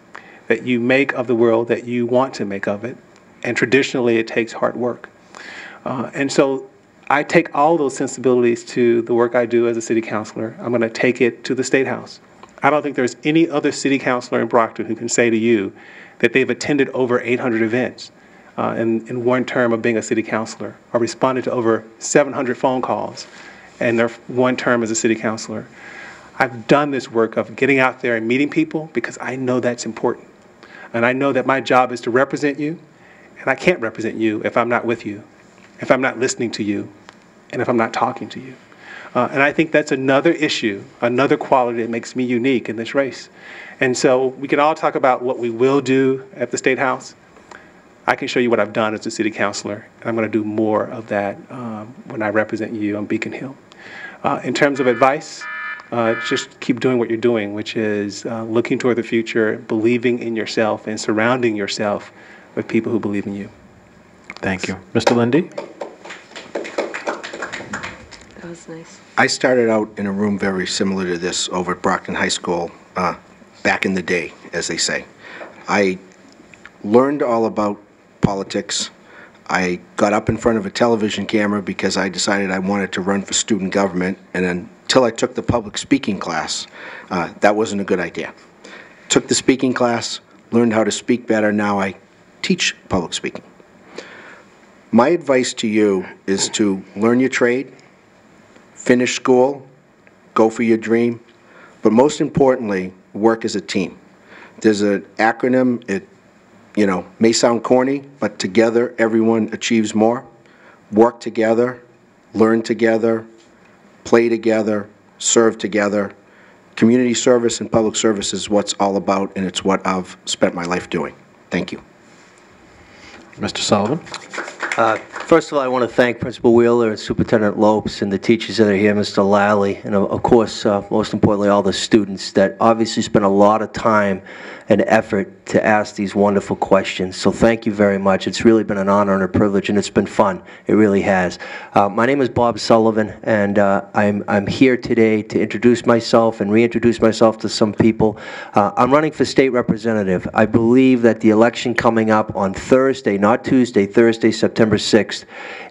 That you make of the world that you want to make of it, and traditionally it takes hard work. And so I take all those sensibilities to the work I do as a city councilor. I'm going to take it to the State House. I don't think there's any other city councilor in Brockton who can say to you that they've attended over 800 events in one term of being a city councilor, or responded to over 700 phone calls in their one term as a city councilor. I've done this work of getting out there and meeting people because I know that's important. And I know that my job is to represent you, and I can't represent you if I'm not with you, if I'm not listening to you, and if I'm not talking to you. And I think that's another issue, another quality that makes me unique in this race. And so we can all talk about what we will do at the State House. I can show you what I've done as a city councilor, and I'm going to do more of that when I represent you on Beacon Hill. In terms of advice, just keep doing what you're doing, which is looking toward the future, believing in yourself, and surrounding yourself with people who believe in you. Thank you. Mr. Linde? That was nice. I started out in a room very similar to this over at Brockton High School back in the day, as they say. I learned all about politics. I got up in front of a television camera because I decided I wanted to run for student government, and until I took the public speaking class, that wasn't a good idea. Took the speaking class, learned how to speak better. Now I teach public speaking. My advice to you is to learn your trade, finish school, go for your dream, but most importantly, work as a team. There's an acronym, it may sound corny, but together everyone achieves more. Work together, learn together, play together, serve together. Community service and public service is what's all about, and it's what I've spent my life doing. Thank you. Mr. Sullivan? First of all, I want to thank Principal Wheeler and Superintendent Lopes and the teachers that are here, Mr. Lally, and of course, most importantly, all the students that obviously spent a lot of time and effort to ask these wonderful questions. So thank you very much. It's really been an honor and a privilege, and it's been fun. It really has. My name is Bob Sullivan, and I'm here today to introduce myself and reintroduce myself to some people. I'm running for state representative. I believe that the election coming up on Thursday, not Tuesday, Thursday, September 6th,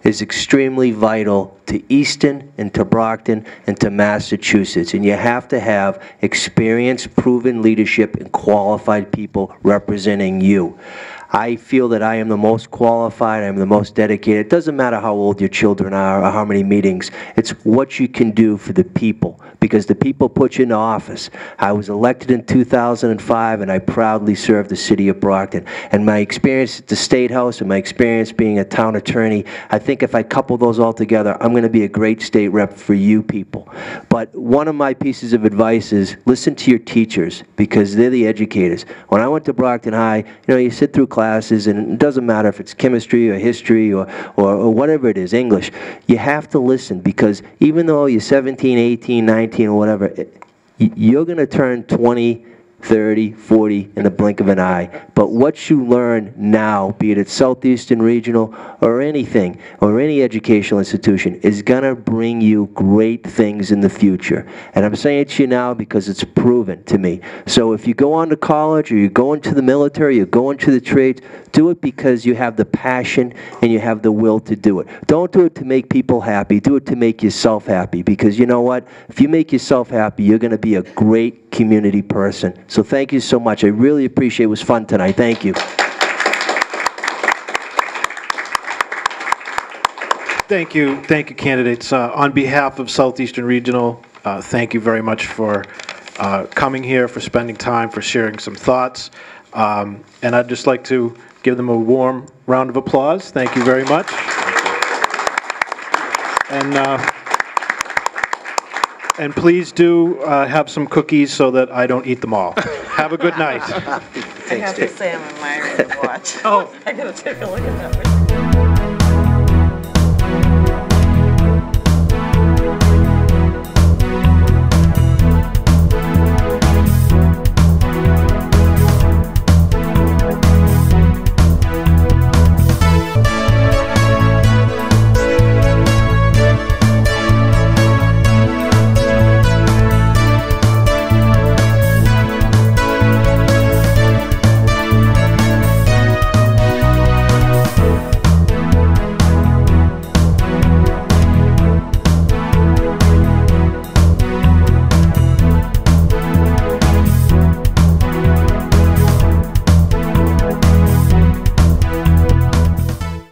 is extremely vital to Easton and to Brockton and to Massachusetts. And you have to have experienced, proven leadership and qualified people representing you. I feel that I am the most qualified, I am the most dedicated. It doesn't matter how old your children are or how many meetings. It's what you can do for the people, because the people put you in office. I was elected in 2005, and I proudly served the city of Brockton. And my experience at the State House and my experience being a town attorney, I think if I couple those all together, I'm going to be a great state rep for you people. But one of my pieces of advice is listen to your teachers, because they're the educators. When I went to Brockton High, you sit through classes, and it doesn't matter if it's chemistry or history or whatever it is, English. You have to listen, because even though you're 17, 18, 19, or whatever, you're going to turn 20 30, 40 in the blink of an eye. But what you learn now, be it at Southeastern Regional or anything, or any educational institution, is going to bring you great things in the future. And I'm saying it to you now because it's proven to me. So if you go on to college, or you go into the military, you go into the trades, do it because you have the passion and you have the will to do it. Don't do it to make people happy. Do it to make yourself happy, because you know what? If you make yourself happy, you're going to be a great community person. So thank you so much. I really appreciate it. It was fun tonight. Thank you. Thank you, candidates. On behalf of Southeastern Regional, thank you very much for coming here, for spending time, for sharing some thoughts. And I'd just like to give them a warm round of applause. Thank you very much. And please do have some cookies so that I don't eat them all. Have a good night. I have to say I'm admiring the watch. Oh. I gotta take a look at that.